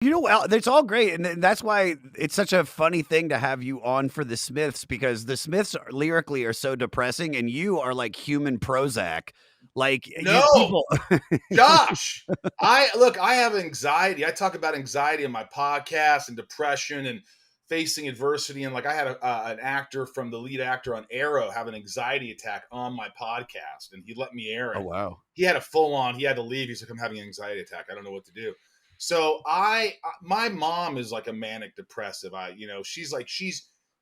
You know, well, it's all great, and that's why it's such a funny thing to have you on for the Smiths, because the Smiths lyrically are so depressing, and you are like human Prozac. Like you No, people, Josh, I have anxiety. I talk about anxiety in my podcast and depression and facing adversity. And like I had an actor from the lead actor on Arrow have an anxiety attack on my podcast, and he let me air oh it. wow, He had a full on. He had to leave. He's like, I'm having an anxiety attack. I don't know what to do. So my mom is like a manic depressive.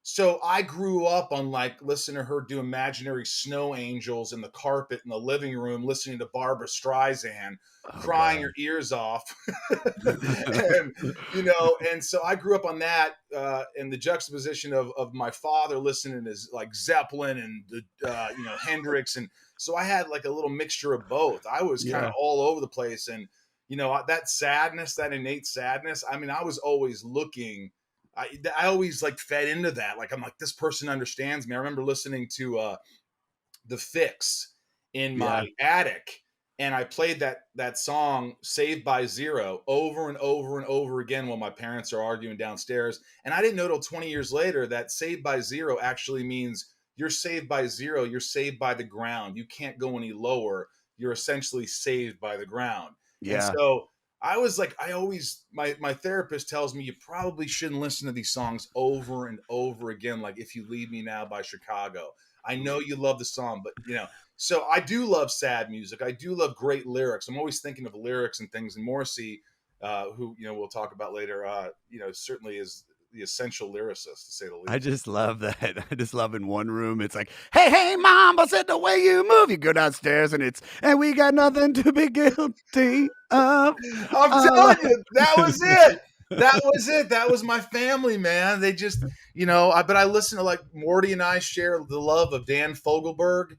So I grew up on like listening to her do imaginary snow angels in the carpet in the living room, listening to Barbara Streisand, oh crying god, your ears off. And and so I grew up on that, in the juxtaposition of my father listening to like Zeppelin and Hendrix, and so I had like a little mixture of both. I was kind of yeah. all over the place, and that sadness, that innate sadness. I mean, I was always looking. I always like fed into that. Like I'm like, this person understands me. I remember listening to The Fix in Yeah. my attic, and I played that song Saved by Zero over and over and over again while my parents are arguing downstairs. And I didn't know till 20 years later that Saved by Zero actually means you're saved by zero, you're saved by the ground. You can't go any lower. You're essentially saved by the ground. And Yeah. so I was like, I always my therapist tells me you probably shouldn't listen to these songs over and over again, like If You Leave Me Now by Chicago. I know you love the song, but so I do love sad music. I do love great lyrics. I'm always thinking of lyrics and things. And Morrissey, who we'll talk about later, certainly is the essential lyricist, to say the I least. just love that. I just love in one room, it's like, hey, hey, mom, I said the way you move. You go downstairs and we got nothing to be guilty of. I'm Uh, telling you, that was it. That was it. That was my family, man. They just, but I listen to like Morty and I share the love of Dan Fogelberg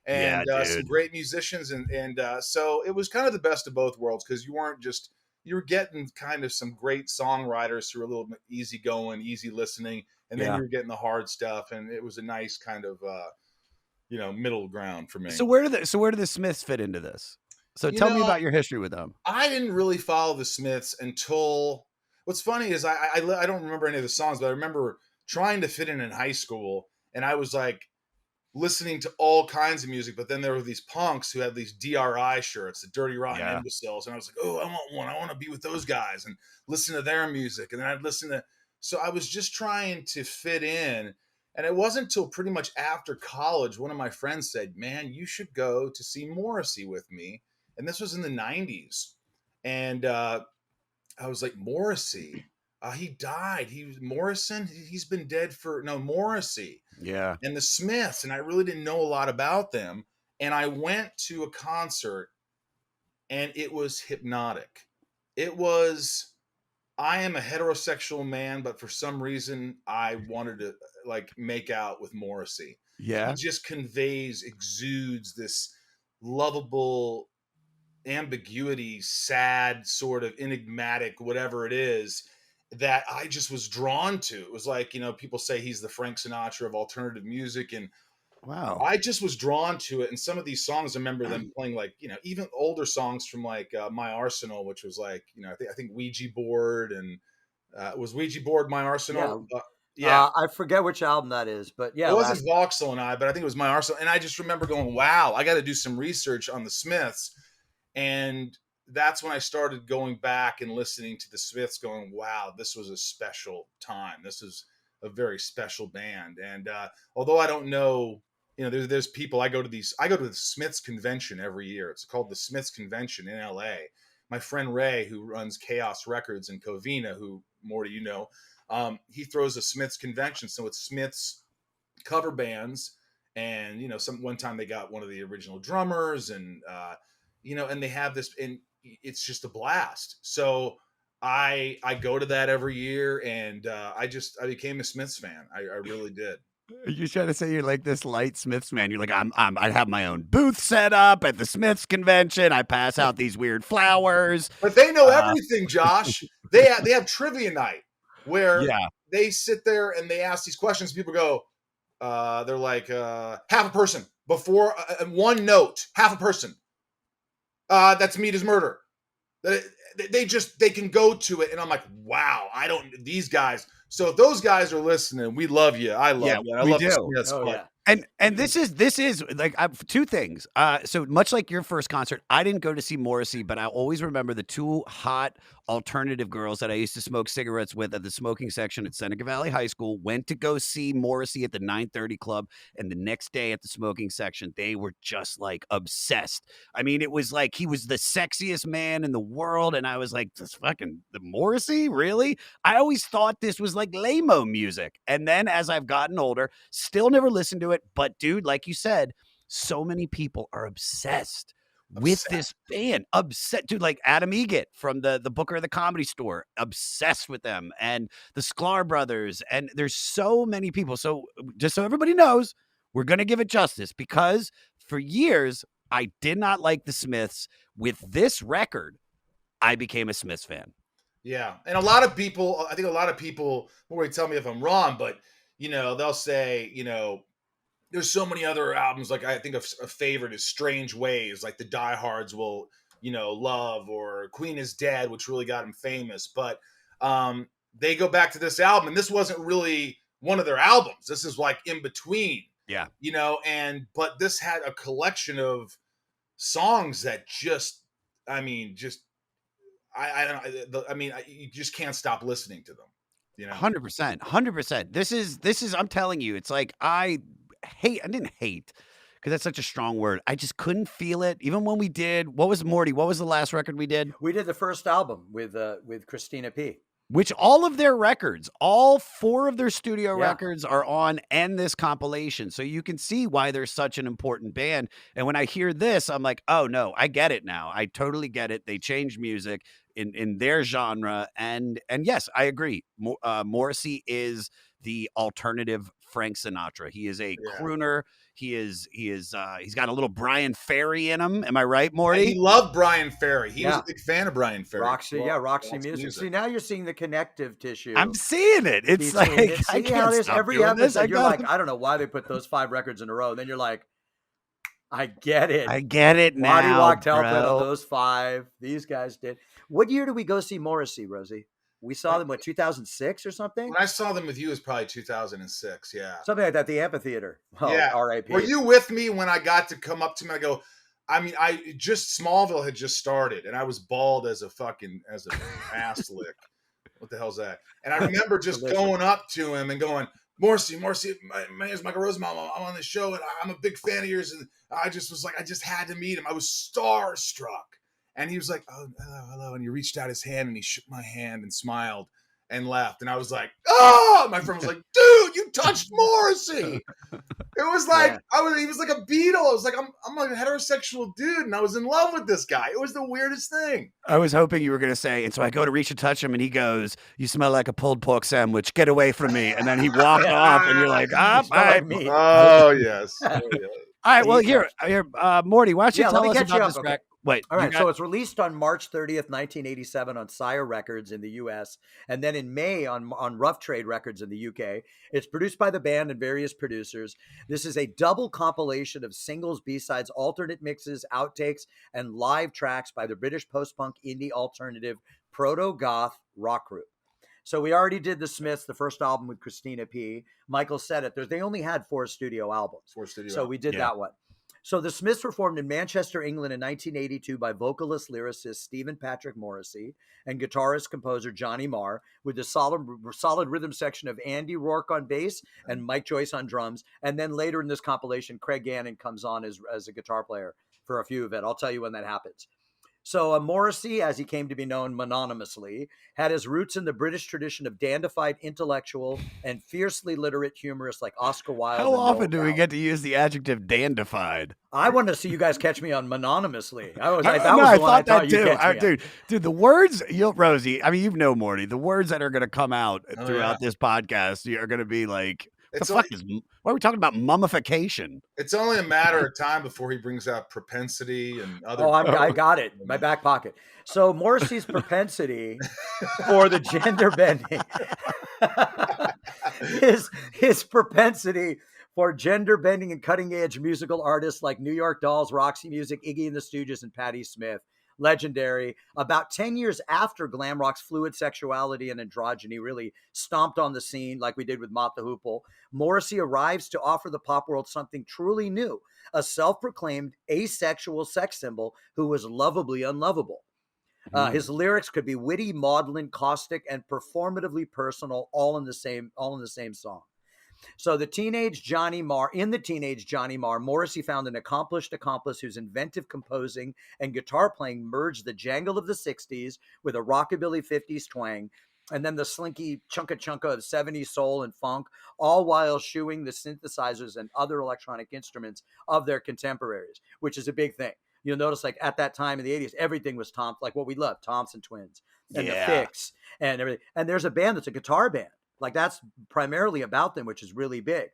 yeah, and some dude. great musicians. And so it was kind of the best of both worlds because you were getting kind of some great songwriters who were a little bit easygoing, easy listening. And then Yeah. you were getting the hard stuff. And it was a nice kind of, middle ground for me. So where do the Smiths fit into this? So You tell me know, about your history with them. I didn't really follow the Smiths until what's funny is I don't remember any of the songs, but I remember trying to fit in high school, and I was like listening to all kinds of music. But then there were these punks who had these DRI shirts, the Dirty Rotten Yeah. Imbeciles, and I was like, oh, I want one. I want to be with those guys and listen to their music. And then I'd listen to. So I was just trying to fit in. And it wasn't until pretty much after college, one of my friends said, man, you should go to see Morrissey with me. And this was in the 90s. And I was like, Morrissey, he died. He was Morrison. He's been dead for no Morrissey Yeah. and the Smiths. And I really didn't know a lot about them. And I went to a concert and it was hypnotic. It was, I am a heterosexual man, but for some reason I wanted to like make out with Morrissey. He Yeah. just exudes this lovable ambiguity, sad, sort of enigmatic, whatever it is, that I just was drawn to. It was like, people say he's the Frank Sinatra of alternative music. And Wow. I just was drawn to it. And some of these songs, I remember them playing like, even older songs from like My Arsenal, which was like, I think Ouija Board and was Ouija Board My Yeah. Arsenal? Yeah. I forget which album that is, but It yeah, wasn't Voxel and I, but I think it was My Arsenal. And I just remember going, wow, I got to do some research on the Smiths. And that's when I started going back and listening to the Smiths, going, wow, this was a special time. This is a very special band. And although I don't know, there's people, I go to the Smiths convention every year. It's called the Smiths Convention in LA. My friend Ray, who runs Chaos Records in Covina, who more do you know, he throws a Smiths convention. So it's Smiths cover bands. And, one time they got one of the original drummers and, and they have this, and it's just a blast. So I go to that every year, and I became a Smiths fan. I really did. Are you trying to say you're like this light Smiths man? You're like, I have my own booth set up at the Smiths convention. I pass out these weird flowers. But they know everything, Josh. They have trivia night where Yeah. they sit there and they ask these questions. People go, they're like, half a person before one note, half a person. That's meat is murder. they can go to it, and I'm like, wow, these guys. So if those guys are listening, we love you. I love you. I we love the do. Smiths, Oh but yeah. And this is like two things. So much like your first concert, I didn't go to see Morrissey, but I always remember the two hot alternative girls that I used to smoke cigarettes with at the smoking section at Seneca Valley High School went to go see Morrissey at the 930 Club, and the next day at the smoking section, they were just like obsessed. I mean, it was like he was the sexiest man in the world, and I was like, this fucking the Morrissey, really? I always thought this was like lame-o music, and then as I've gotten older, still never listened to it. But dude, like you said, so many people are obsessed with this band. Upset, dude, like Adam Egget from the Booker of the Comedy Store, obsessed with them, and the Sklar brothers, and there's so many people. So just so everybody knows, we're gonna give it justice, because for years I did not like the Smiths. With this record, I became a Smiths fan. Yeah, and a lot of people, I think a lot of people will already tell me if I'm wrong, but they'll say, there's so many other albums. Like I think a favorite is Strange Ways, like the diehards will, love, or Queen is Dead, which really got them famous. But they go back to this album, and this wasn't really one of their albums. This is like in between, Yeah. but this had a collection of songs that you just can't stop listening to them. 100%, 100%. This is. I'm telling you, it's like I didn't hate, because that's such a strong word. I just couldn't feel it. Even when we did, what was the last record we did? We did the first album with Christina P. Which all of their records, all 4 of their studio records are on, and this compilation. So you can see why they're such an important band. And when I hear this, I'm like, oh no, I get it now. I totally get it. They changed music in their genre. And yes, I agree. Morrissey is the alternative Frank Sinatra. He is a crooner. He's got a little Brian Ferry in him. Am I right, Morty? And he loved Brian Ferry. He was a big fan of Brian Ferry. Roxy music. See, now you're seeing the connective tissue. I'm seeing it. It's like I can't stop every doing episode. this. You're like, I don't know why they put those 5 records in a row. And then you're like, I get it. I get it now. Waddy walked help on those 5. These guys did. What year did we go see Morrissey, Rosie? We saw them, 2006 or something? When I saw them with you, it was probably 2006, yeah. Something like that, the amphitheater. Oh, yeah. R.I.P. Were you with me when I got to come up to him? I go, Smallville had just started, and I was bald as an ass lick. What the hell's that? And I remember just going up to him and going, Morrissey, my name is Michael Rosenbaum. I'm on this show, and I'm a big fan of yours. And I just was like, I just had to meet him. I was starstruck. And he was like, oh, hello. And he reached out his hand, and he shook my hand and smiled and left. And I was like, oh, my friend was like, dude, you touched Morrissey. It was like, he was like a Beatle. I was like, I'm like a heterosexual dude, and I was in love with this guy. It was the weirdest thing. I was hoping you were going to say, and so I go to reach and touch him, and he goes, you smell like a pulled pork sandwich. Get away from me. And then he walked off, and you're like, me. Oh, yes. All right, well, here, Morty, why don't you tell us about this record? Wait. All right. So it's released on March 30th, 1987 on Sire Records in the U.S. and then in May on Rough Trade Records in the U.K. It's produced by the band and various producers. This is a double compilation of singles, B-sides, alternate mixes, outtakes, and live tracks by the British post-punk indie alternative proto-goth rock group. So we already did the Smiths, the first album with Christina P. Michael said it. They only had 4 studio albums. So we did that one. So the Smiths were formed in Manchester, England in 1982 by vocalist lyricist Stephen Patrick Morrissey and guitarist composer Johnny Marr, with the solid rhythm section of Andy Rourke on bass and Mike Joyce on drums. And then later in this compilation, Craig Gannon comes on as a guitar player for a few of it. I'll tell you when that happens. So Morrissey, as he came to be known mononymously, had his roots in the British tradition of dandified intellectual and fiercely literate humorists like Oscar Wilde. How often do we get to use the adjective dandified? I wanted to see you guys catch me on mononymously. I thought that too. Dude, the words, Rosie, I mean, Morty, the words that are going to come out throughout this podcast are going to be like, why are we talking about mummification? It's only a matter of time before he brings out propensity and other. I got it in my back pocket. So Morrissey's propensity for the gender bending, his propensity for gender bending and cutting edge musical artists like New York Dolls, Roxy Music, Iggy and the Stooges, and Patti Smith. legendary. About 10 years after glam rock's fluid sexuality and androgyny really stomped on the scene, like we did with Mott the Hoople, Morrissey arrives to offer the pop world something truly new, a self-proclaimed asexual sex symbol who was lovably unlovable. His lyrics could be witty, maudlin, caustic, and performatively personal, all in the same song. So in the teenage Johnny Marr, Morrissey found an accomplished accomplice whose inventive composing and guitar playing merged the jangle of the 60s with a rockabilly 50s twang, and then the slinky chunka chunka of 70s soul and funk, all while shooing the synthesizers and other electronic instruments of their contemporaries, which is a big thing. You'll notice, like at that time in the 80s, everything was like what we love, Thompson Twins and the Yeah. Fix and everything. And there's a band that's a guitar band. Like that's primarily about them, which is really big.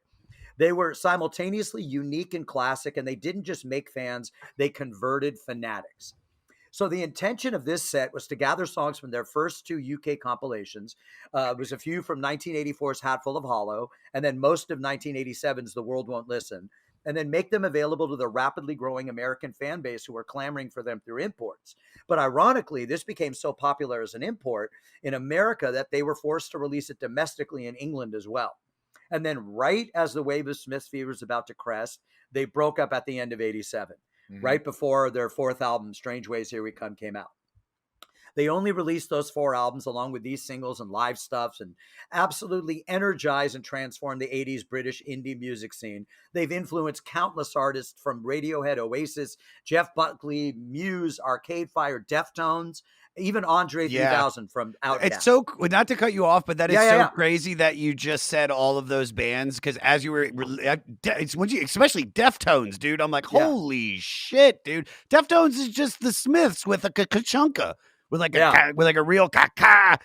They were simultaneously unique and classic, and they didn't just make fans, they converted fanatics. So the intention of this set was to gather songs from their first two UK compilations. It was a few from 1984's Hatful of Hollow, and then most of 1987's The World Won't Listen, and then make them available to the rapidly growing American fan base who were clamoring for them through imports. But ironically, this became so popular as an import in America that they were forced to release it domestically in England as well. And then right as the wave of Smith's fever was about to crest, they broke up at the end of 87, right before their fourth album, Strange Ways Here We Come, came out. They only released those 4 albums along with these singles and live stuffs and absolutely energized and transformed the 80s British indie music scene. They've influenced countless artists from Radiohead, Oasis, Jeff Buckley, Muse, Arcade Fire, Deftones, even Andre 3000 from Outkast. It's so, not to cut you off, but that is so crazy that you just said all of those bands, because as you were, it's when you, especially Deftones, dude, I'm like, holy shit, dude. Deftones is just the Smiths with a ka-chunka. With like a real ka-ka.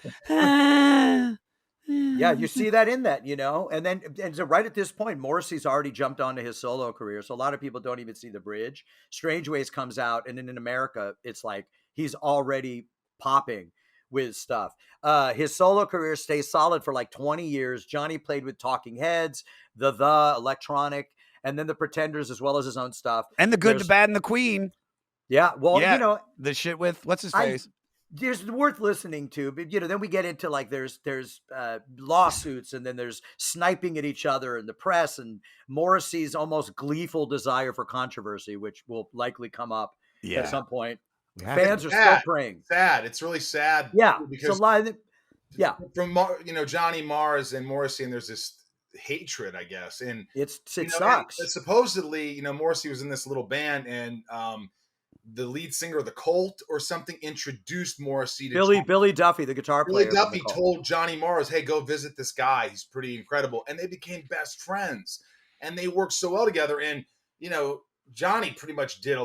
Yeah, you see that in that, and so right at this point, Morrissey's already jumped onto his solo career. So a lot of people don't even see the bridge. Strange Ways comes out, and then in America, it's like he's already popping with stuff. His solo career stays solid for like 20 years. Johnny played with Talking Heads, the Electronic, and then the Pretenders, as well as his own stuff. And the Good, the Bad, and the Queen. Yeah, well, the shit with, what's his face? There's worth listening to, but then we get into like there's lawsuits, and then there's sniping at each other in the press, and Morrissey's almost gleeful desire for controversy, which will likely come up at some point. Fans are still praying. Sad. It's really sad. Yeah, because from Johnny Mars and Morrissey, and there's this hatred, I guess, and it sucks. And supposedly, Morrissey was in this little band, and the lead singer of the Cult or something introduced Morrissey to Billy Duffy, the guitar player. Billy Duffy told Johnny Mars, "Hey, go visit this guy. He's pretty incredible." And they became best friends, and they worked so well together. And Johnny pretty much did.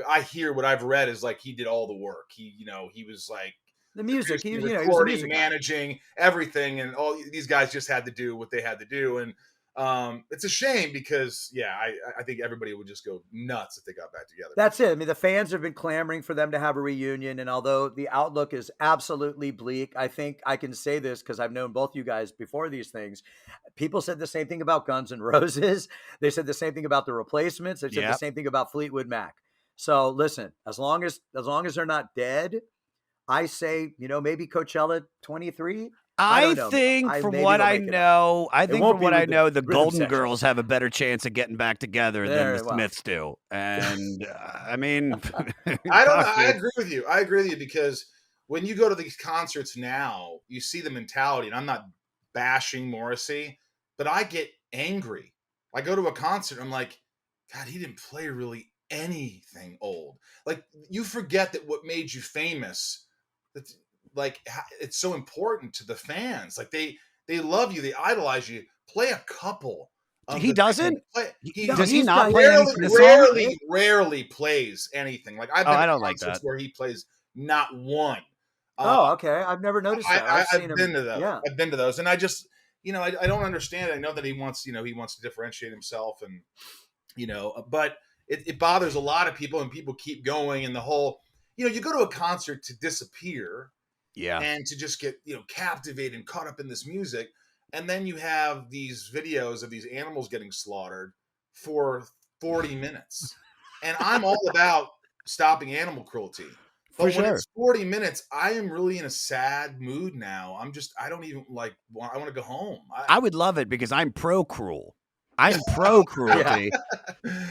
I hear what I've read is like he did all the work. He was like the music, he was recording, managing everything, and all these guys just had to do what they had to do. And it's a shame because I think everybody would just go nuts if they got back together. That's it. I mean, the fans have been clamoring for them to have a reunion, and although the outlook is absolutely bleak, I think I can say this because I've known both you guys before these things. People said the same thing about Guns N' Roses. They said the same thing about the Replacements. They said the same thing about Fleetwood Mac. So listen, as long as they're not dead, I say maybe Coachella 23. I think from what I know, the Golden Girls have a better chance of getting back together than the Smiths do. And I mean, I agree with you. I agree with you because when you go to these concerts now, you see the mentality, and I'm not bashing Morrissey, but I get angry. I go to a concert, I'm like, God, he didn't play really anything old. Like, you forget that what made you famous, it's so important to the fans. Like they love you, they idolize you. Play a couple. He doesn't. Does he not play? Rarely plays anything. Like I've been I don't like that. Where he plays not one. Okay. I've never noticed that. I've been to those. Yeah. I've been to those, and I just I don't understand it. I know that he wants to differentiate himself, and but it bothers a lot of people, and people keep going, and the whole you go to a concert to disappear. Yeah. And to just get, captivated and caught up in this music. And then you have these videos of these animals getting slaughtered for 40 minutes. And I'm all about stopping animal cruelty. For But when sure. it's 40 minutes, I am really in a sad mood now. I don't even like, I want to go home. I would love it because I'm pro cruel. I'm pro Yeah. cruelty.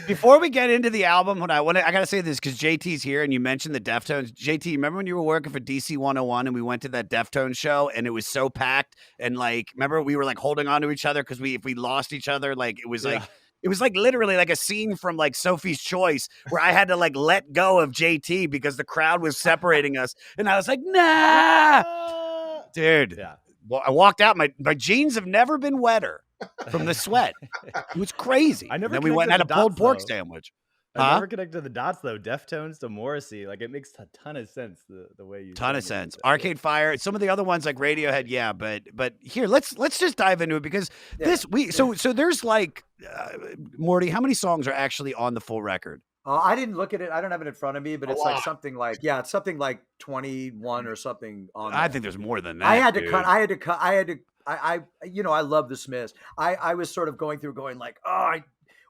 Before we get into the album, I gotta say this because JT's here and you mentioned the Deftones. JT, remember when you were working for DC 101 and we went to that Deftones show and it was so packed and like, remember we were like holding on to each other because if we lost each other, like it was Yeah. like literally like a scene from like Sophie's Choice where I had to like let go of JT because the crowd was separating us and I was like, nah, dude. Yeah. Well, I walked out. My jeans have never been wetter from the sweat. It was crazy. I never And then we went and had a connected the pulled dots, pork though. sandwich. I Huh? never connected the dots though. Deftones to Morrissey, like it makes a ton of sense the way you. Ton said of it. sense. Yeah. Arcade Fire. Some of the other ones like Radiohead, yeah, but here let's just dive into it because so there's like Morty. How many songs are actually on the full record? I didn't look at it. I don't have it in front of me, but A it's like lot. something like, it's something like 21 or something on I there. think there's more than that. I had to dude. cut. I love the Smiths. I was sort of going like,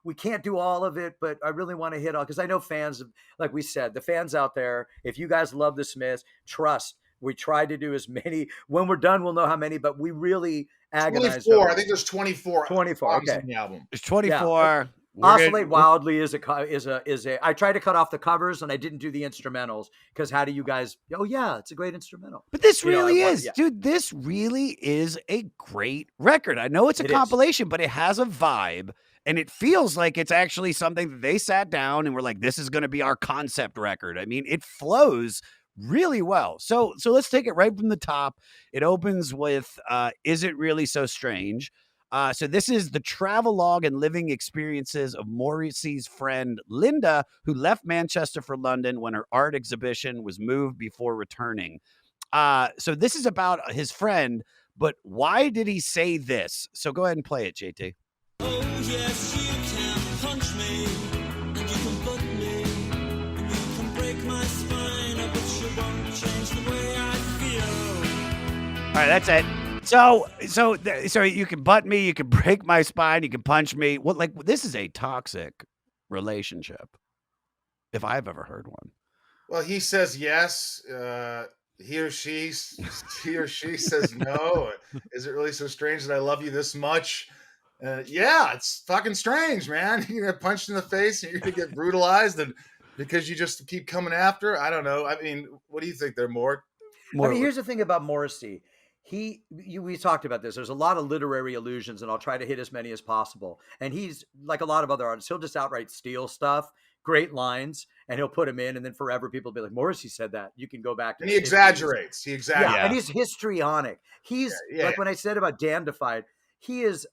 we can't do all of it, but I really want to hit all because I know fans, like we said, the fans out there. If you guys love the Smiths, trust. We tried to do as many. When we're done, we'll know how many. But we really agonized. 24. over I think there's 24. 24. songs Okay. in the album. There's 24. Yeah. We're Oscillate gonna- Wildly is a. I tried to cut off the covers and I didn't do the instrumentals because how do you guys? Oh yeah, it's a great instrumental. But this You know, really I want- is, yeah. dude. This really is a great record. I know it's a It is. compilation, but it has a vibe, and it feels like it's actually something that they sat down and were like, "This is going to be our concept record." I mean, it flows really well. So let's take it right from the top. It opens with "Is It Really So Strange." So this is the travelogue and living experiences of Morrissey's friend Linda, who left Manchester for London when her art exhibition was moved before returning. So this is about his friend, but why did he say this? So go ahead and play it, JT. Oh yes, you can punch me, and you can butt me, and you can break my spine, but you won't change the way I feel. All right, that's it. So you can butt me, you can break my spine, you can punch me. Well, like this is a toxic relationship, if I've ever heard one. Well, he says yes. He or she says no. Is it really so strange that I love you this much? Yeah, it's fucking strange, man. You're gonna get punched in the face and you're gonna get brutalized, and because you just keep coming after. I don't know. I mean, what do you think? They're more. I mean, here's the thing about Morrissey. We talked about this. There's a lot of literary allusions, and I'll try to hit as many as possible. And he's like a lot of other artists. He'll just outright steal stuff, great lines, and he'll put them in, and then forever people will be like, Morrissey said that. You can go back to And he the 50s. exaggerates. He Yeah, exaggerates. and he's histrionic. He's like when I said about Damnified, he is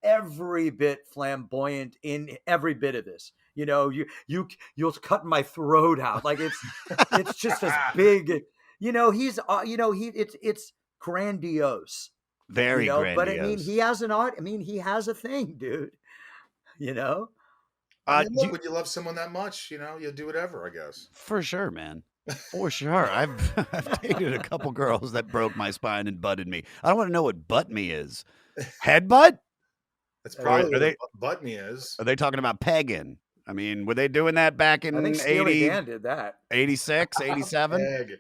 every bit flamboyant in every bit of this. You know, you'll cut my throat out. Like it's just as big. You know, he's it's grandiose. Very grandiose. But I mean, he has an art. I mean, he has a thing, dude. You know, I mean, look, when you love someone that much, you'll do whatever, I guess. For sure, man. For sure. I've dated a couple girls that broke my spine and butted me. I don't want to know what butt me is. Headbutt? That's probably Are they- what butt me is. Are they talking about pegging? I mean, were they doing that back in I think Steely 80, Dan did that. 86, 87? Egg.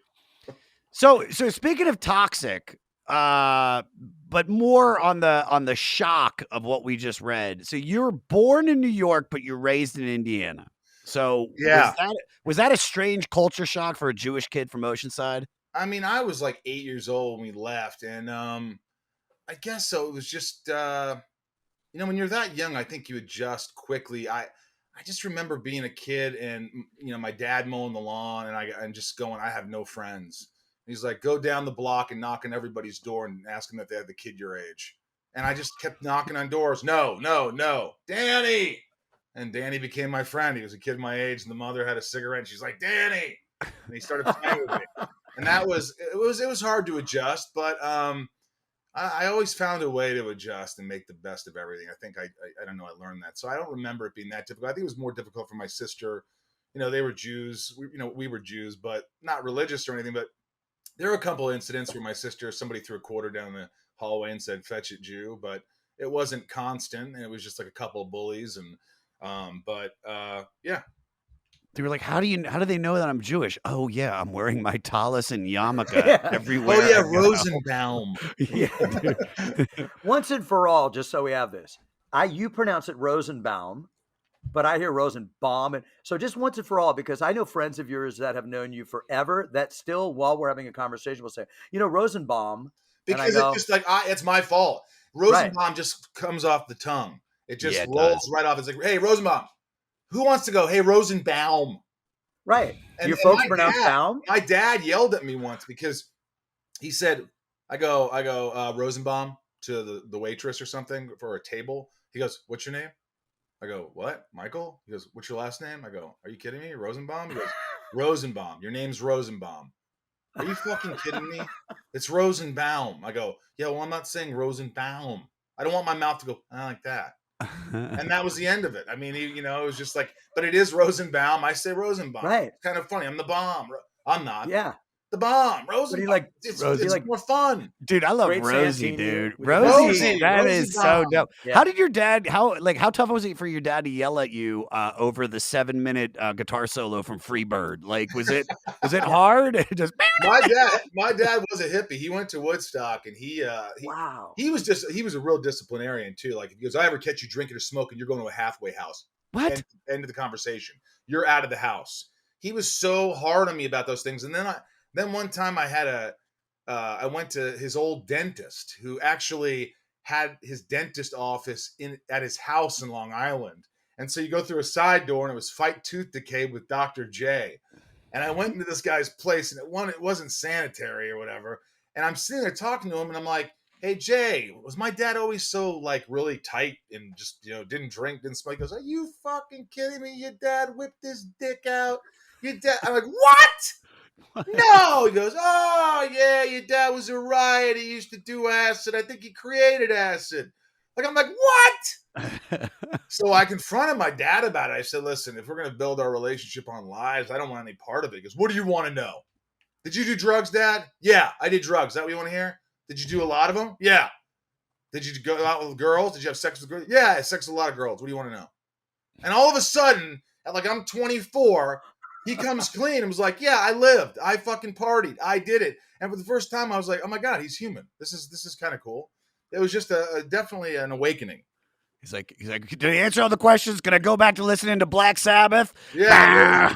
So speaking of toxic, but more on the shock of what we just read. So you're born in New York, but you're raised in Indiana. So Yeah. was that a strange culture shock for a Jewish kid from Oceanside? I mean, I was like 8 years old when we left, and I guess so. It was just when you're that young, I think you adjust quickly. I just remember being a kid and my dad mowing the lawn, and I'm just going, I have no friends. He's like, go down the block and knock on everybody's door and ask them if they have the kid your age. And I just kept knocking on doors. No, Danny. And Danny became my friend. He was a kid my age, and the mother had a cigarette, and she's like, Danny. And he started playing with me. And it was hard to adjust, but I always found a way to adjust and make the best of everything. I think I don't know, I learned that. So I don't remember it being that difficult. I think it was more difficult for my sister. They were Jews. We were Jews, but not religious or anything. But there were a couple of incidents where somebody threw a quarter down the hallway and said, fetch it, Jew. But it wasn't constant. And it was just like a couple of bullies. And, yeah. They were like, how do they know that I'm Jewish? Oh yeah, I'm wearing my tallis and yarmulke Yeah. everywhere Oh yeah, I go. Rosenbaum. Yeah, dude. Once and for all, just so we have this, you pronounce it Rosenbaum, but I hear Rosenbaum, and so just once and for all, because I know friends of yours that have known you forever that still, while we're having a conversation, will say, Rosenbaum, and I Because it's go, just like it's my fault. right, Rosenbaum just comes off the tongue. It Yeah, just it rolls does. right off. It's like, hey, Rosenbaum, who wants to go? Hey, Rosenbaum. right. Do And, your and folks pronounce Baum? my dad yelled at me once because he said, I go, Rosenbaum to the waitress or something for a table. He goes, what's your name? I go, what? Michael? He goes, what's your last name? I go, are you kidding me? Rosenbaum? He goes, Rosenbaum. Your name's Rosenbaum. Are you fucking kidding me? It's Rosenbaum. I go, yeah, well, I'm not saying Rosenbaum. I don't want my mouth to go, I like that. And that was the end of it. I mean, it was just like, but it is Rosenbaum. I say Rosenbaum. Right. It's kind of funny. I'm the bomb. I'm not. Yeah. The bomb. What do Rosenbaum. you like? It's do you like more fun. Dude, I love Great Rosie, Santini dude. with the Rosie, Rosie, that Rosie is so Baum. dope. Yeah. How did your dad? How tough was it for your dad to yell at you over the 7-minute guitar solo from Freebird? Like, was it hard? Just My dad was a hippie. He went to Woodstock, and Wow. he was a real disciplinarian too. Like, if he goes, I ever catch you drinking or smoking, you're going to a halfway house. what? End of the conversation. You're out of the house. He was so hard on me about those things. And then one time I went to his old dentist, who actually had his dentist office at his house in Long Island. And so you go through a side door, and it was Fight Tooth Decay with Dr. J. And I went into this guy's place, and it wasn't sanitary or whatever. And I'm sitting there talking to him, and I'm like, hey, Jay, was my dad always so like really tight and just, didn't drink, didn't smoke? He goes, are you fucking kidding me? Your dad whipped his dick out. Your dad. I'm like, what? No. He goes, oh yeah, your dad was a riot. He used to do acid. I think he created acid. Like, I'm like, what? So I confronted my dad about it. I said, listen, if we're going to build our relationship on lies, I don't want any part of it. He goes, what do you want to know? Did you do drugs, Dad? Yeah, I did drugs. Is that what you want to hear? Did you do a lot of them? Yeah. Did you go out with girls? Did you have sex with girls? Yeah, I had sex with a lot of girls. What do you want to know? And all of a sudden, I'm 24, he comes clean and was like, yeah, I lived. I fucking partied. I did it. And for the first time, I was like, oh my God, he's human. This is kind of cool. It was just definitely an awakening. He's like, did he answer all the questions? Can I go back to listening to Black Sabbath? Yeah.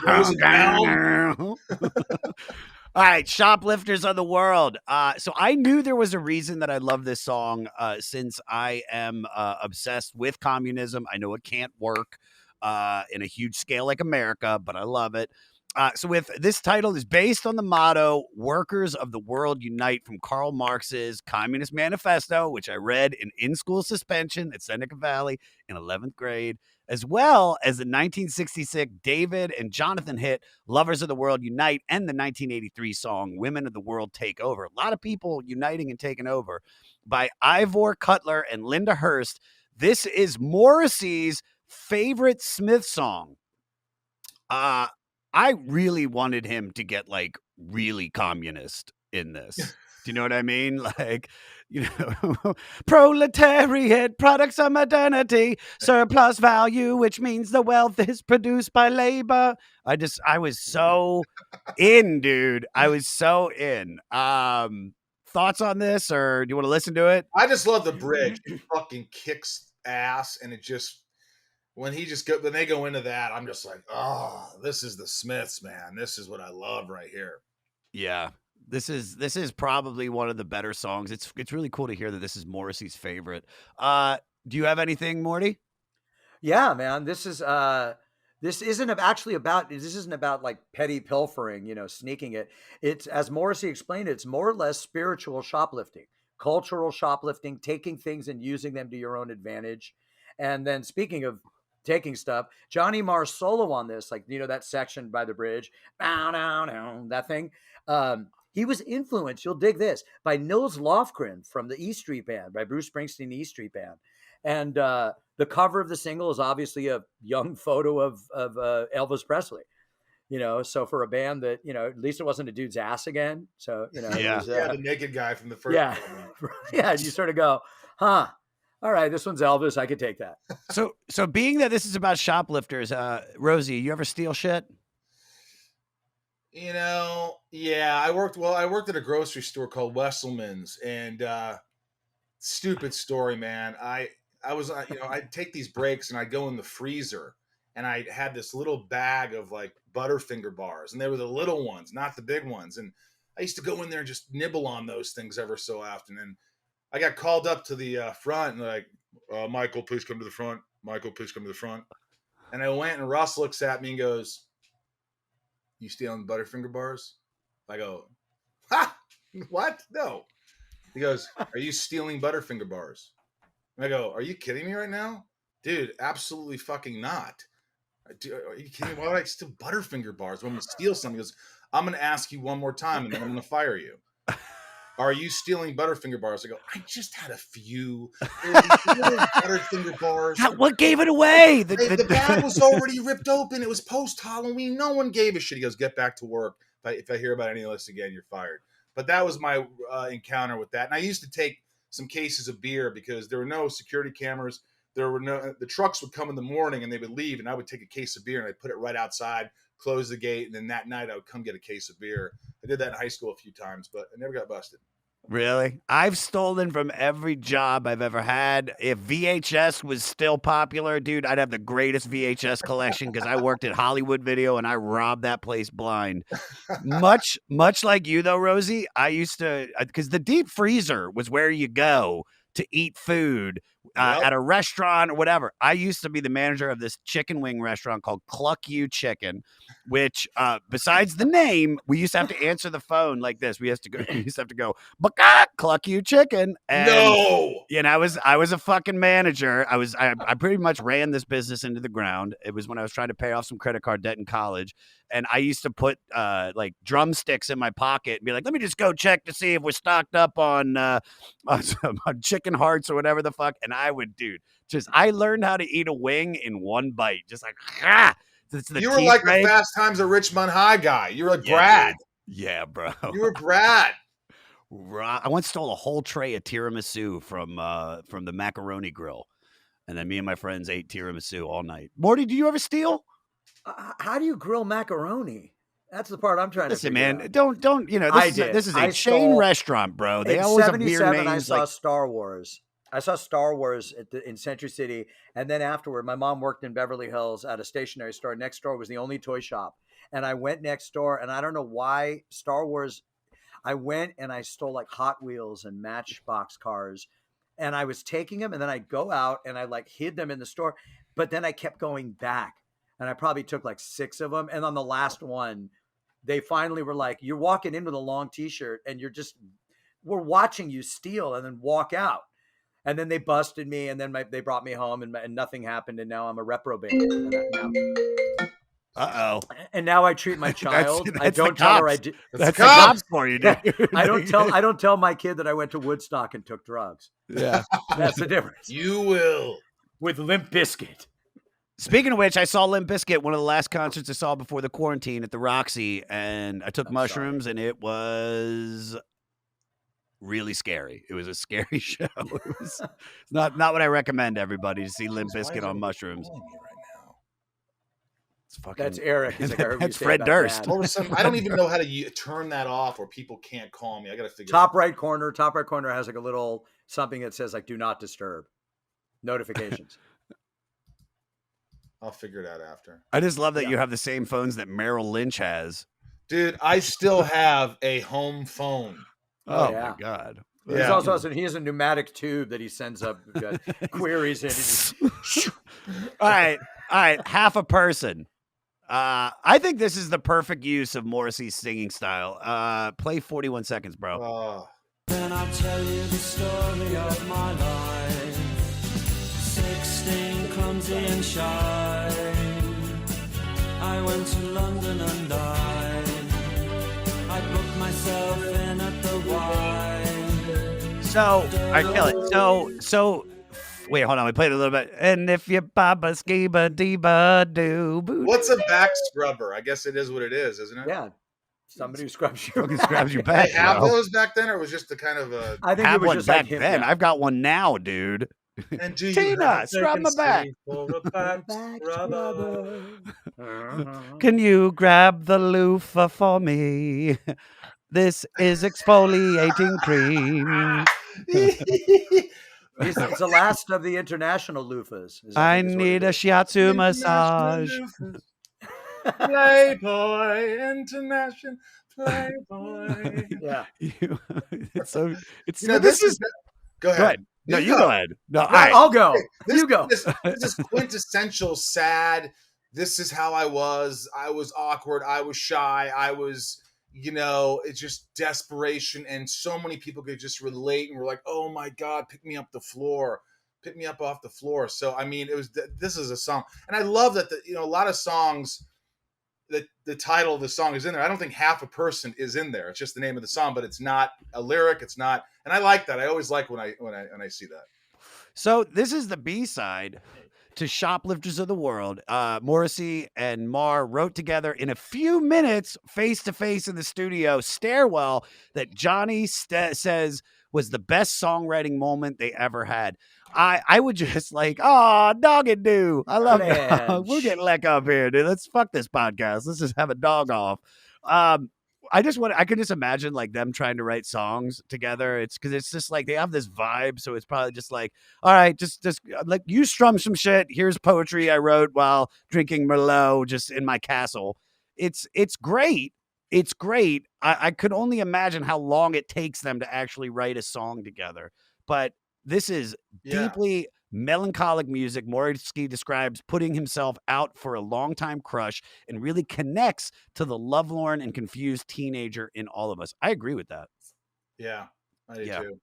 All right, Shoplifters of the World. So I knew there was a reason that I love this song since I am obsessed with communism. I know it can't work in a huge scale like America, but I love it. So with this title is based on the motto, Workers of the World Unite, from Karl Marx's Communist Manifesto, which I read in in-school suspension at Seneca Valley in 11th grade, as well as the 1966 David and Jonathan hit Lovers of the World Unite and the 1983 song Women of the World Take Over. A lot of people uniting and taking over by Ivor Cutler and Linda Hurst. This is Morrissey's favorite Smith song. I really wanted him to get like really communist in this. Do you know what I mean? Like, proletariat, products of modernity, surplus value, which means the wealth is produced by labor. I was so in, dude. I was so in. Thoughts on this, or do you want to listen to it? I just love the bridge. It fucking kicks ass, and it just, when they go into that, I'm just like, oh, this is the Smiths, man. This is what I love right here. Yeah. This is probably one of the better songs. It's really cool to hear that this is Morrissey's favorite. Do you have anything, Morty? Yeah, man. This isn't about like petty pilfering, sneaking it. It's, as Morrissey explained, it's more or less spiritual shoplifting, cultural shoplifting, taking things and using them to your own advantage. And then, speaking of taking stuff, Johnny Marr's solo on this, like, that section by the bridge, that thing. He was influenced, you'll dig this, by Nils Lofgren from the E Street Band, by Bruce Springsteen E Street Band. And the cover of the single is obviously a young photo of Elvis Presley. So for a band that, at least it wasn't a dude's ass again. So, Yeah. it was, The naked guy from the first yeah. Yeah, you sort of go, huh, all right, this one's Elvis. I could take that. So being that this is about shoplifters, Rosie, you ever steal shit? Yeah, I worked at a grocery store called Wesselman's, and stupid story, man. I was I'd take these breaks and I'd go in the freezer and I had this little bag of like Butterfinger bars, and they were the little ones, not the big ones. And I used to go in there and just nibble on those things ever so often. And I got called up to the front and like, Michael, please come to the front. Michael, please come to the front. And I went, and Russ looks at me and goes, "You stealing Butterfinger bars?" I go, "Ha! What? No." He goes, "Are you stealing Butterfinger bars?" And I go, "Are you kidding me right now? Dude, absolutely fucking not. Are you kidding me? Why would I steal Butterfinger bars? When I'm going to steal something?" He goes, "I'm going to ask you one more time and then I'm going to fire you. Are you stealing Butterfinger bars?" I go, "I just had a few. They were these little Butterfinger bars. What gave it away? The bag was already ripped open. It was post-Halloween. No one gave a shit." He goes, "Get back to work. If I hear about any of this again, you're fired." But that was my encounter with that. And I used to take some cases of beer because there were no security cameras. The trucks would come in the morning and they would leave, and I would take a case of beer and I'd put it right outside, close the gate, and then that night I would come get a case of beer. I did that in high school a few times, but I never got busted. Really? I've stolen from every job I've ever had. If VHS was still popular, dude, I'd have the greatest VHS collection because I worked at Hollywood Video and I robbed that place blind. Much like you, though, Rosie, I used to, because the deep freezer was where you go to eat food at a restaurant or whatever. I used to be the manager of this chicken wing restaurant called Cluck You Chicken, which besides the name, we used to have to answer the phone like this. We used to go, "Baka, Cluck You Chicken." And, No. and I was a fucking manager. I pretty much ran this business into the ground. It was when I was trying to pay off some credit card debt in college. And I used to put like drumsticks in my pocket and be like, "Let me just go check to see if we're stocked up on chicken hearts or whatever the fuck." And I would, dude, I learned how to eat a wing in one bite. Just like, You were like the Fast Times at Richmond High guy. You were like Brad. Dude. Yeah, bro. You were Brad. I once stole a whole tray of tiramisu from the macaroni grill. And then me and my friends ate tiramisu all night. Morty, do you ever steal? How do you grill macaroni? That's the part I'm trying to figure man, out. Don't this is a chain restaurant, bro. They always have weird names. I saw Star Wars. I saw Star Wars in Century City, and then afterward, my mom worked in Beverly Hills at a stationery store. Next door was the only toy shop, and I went next door, and I don't know why Star Wars. I went and I stole like Hot Wheels and Matchbox cars, and I was taking them, and then I go out and I like hid them in the store, but then I kept going back. And I probably took like 6 of them. And on the last one, they finally were like, "You're walking in with a long t-shirt and we're watching you steal and then walk out." And then they busted me, and then they brought me home, and nothing happened. And now I'm a reprobate. And now I treat my child. I don't tell her I did. That's the cops for you, dude. I don't tell my kid that I went to Woodstock and took drugs. Yeah. That's the difference. You will. With Limp Bizkit. Speaking of which, I saw Limp Bizkit, one of the last concerts I saw before the quarantine at the Roxy, and I took mushrooms, and it was really scary. It was a scary show. It was not what I recommend everybody to see Limp Bizkit on mushrooms. It's fucking. That's Eric. That's Fred Durst. I don't even know how to turn that off, or people can't call me. I got to figure. Top right corner has like a little something that says like "Do not disturb" notifications. I'll figure it out after. I just love that you have the same phones that Merrill Lynch has. Dude, I still have a home phone. Oh my God. Yeah. He has a pneumatic tube that he sends up queries in. All right. Half a person. I think this is the perfect use of Morrissey's singing style. Play 41 seconds, bro. Then I'll tell you the story of my life. 16, clumsy and shy. I went to London and I booked myself in at the Y. So, all right, kill it. So, wait, hold on. We played a little bit. And if you baba skiba deeba doo. What's a back scrubber? I guess it is what it is, isn't it? Yeah. Somebody who scrubs you. Fucking scrubs your back. They have those back then, or it was just the kind of a. I think have it was one just back like him. then. Yeah. I've got one now, dude. And do you Tina, have a scrub my back. vacancy for a back rubber? Can you grab the loofah for me? This is exfoliating cream. It's the last of the international loofahs. I think is what it need a is. shiatsu International massage. loofahs. Playboy, international Playboy. Yeah. It's so. It's You know, this is. Go Go ahead. ahead. No, you go ahead. No, all No, right. I'll go. This, You go. This is quintessential sad. This is how I was. I was awkward. I was shy. I was, it's just desperation. And so many people could just relate and were like, oh my God, pick me up the floor. Pick me up off the floor. So, I mean, this is a song. And I love that, a lot of songs, the title of the song is in there. I don't think half a person is in there. It's just the name of the song, but it's not a lyric. It's not. And I like that. I always like when I see that. So this is the B-side to Shoplifters of the World. Morrissey and Marr wrote together in a few minutes, face to face in the studio, Stairwell, that Johnny says was the best songwriting moment they ever had. I would just like, dog and do. I love it. We're getting let up here, dude. Let's fuck this podcast. Let's just have a dog off. I could just imagine like them trying to write songs together. It's because it's just like they have this vibe. So it's probably just like, all right, just like you strum some shit. Here's poetry I wrote while drinking Merlot just in my castle. It's great. It's great. I could only imagine how long it takes them to actually write a song together. But this is deeply melancholic music. Morrissey describes putting himself out for a longtime crush and really connects to the lovelorn and confused teenager in all of us. I agree with that. Yeah, I do too.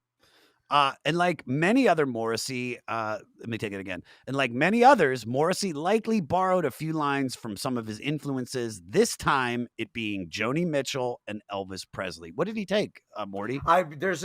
And like many other Morrissey, let me take it again. And like many others, Morrissey likely borrowed a few lines from some of his influences, this time it being Joni Mitchell and Elvis Presley. What did he take, Morty? Once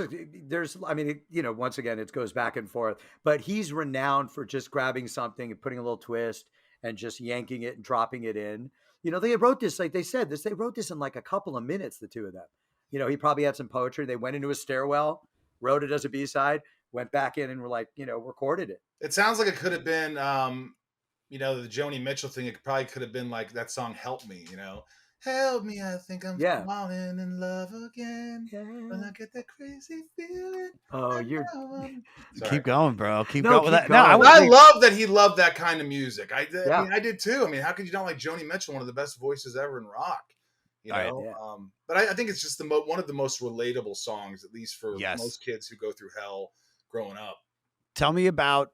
again, it goes back and forth, but he's renowned for just grabbing something and putting a little twist and just yanking it and dropping it in. They wrote this, like they said, they wrote this in like a couple of minutes, the two of them. He probably had some poetry. They went into a stairwell, wrote it as a B-side, went back in and were like, recorded it. It sounds like it could have been, the Joni Mitchell thing. It probably could have been like that song, Help Me, Help me, I think I'm falling in love again. When I get that crazy feeling. Oh, Keep going, bro. Keep going with that. No, I love that he loved that kind of music. I mean, I did too. I mean, how could you not like Joni Mitchell, one of the best voices ever in rock? But I think it's just one of the most relatable songs, at least for most kids who go through hell growing up. Tell me about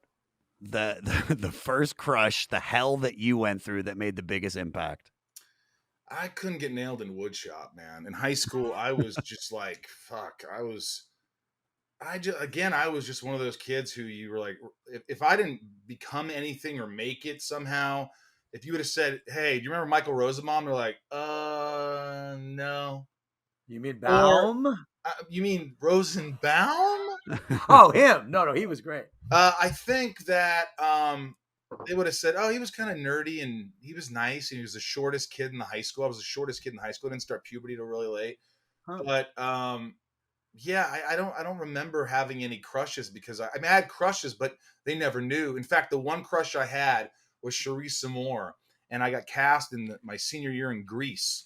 the first crush, the hell that you went through that made the biggest impact. I couldn't get nailed in woodshop, man. In high school, I was just like, fuck. I was just one of those kids who you were like, if I didn't become anything or make it somehow, if you would have said, hey, do you remember Michael Rosenbaum? They're like, no. You mean Baum? You mean Rosenbaum? Oh, him. No, he was great. I think that they would have said, oh, he was kind of nerdy and he was nice and he was the shortest kid in the high school. I was the shortest kid in high school. I didn't start puberty till really late. Huh. But I don't remember having any crushes because I had crushes, but they never knew. In fact, the one crush I had was Charissa Moore, and I got cast in my senior year in Grease,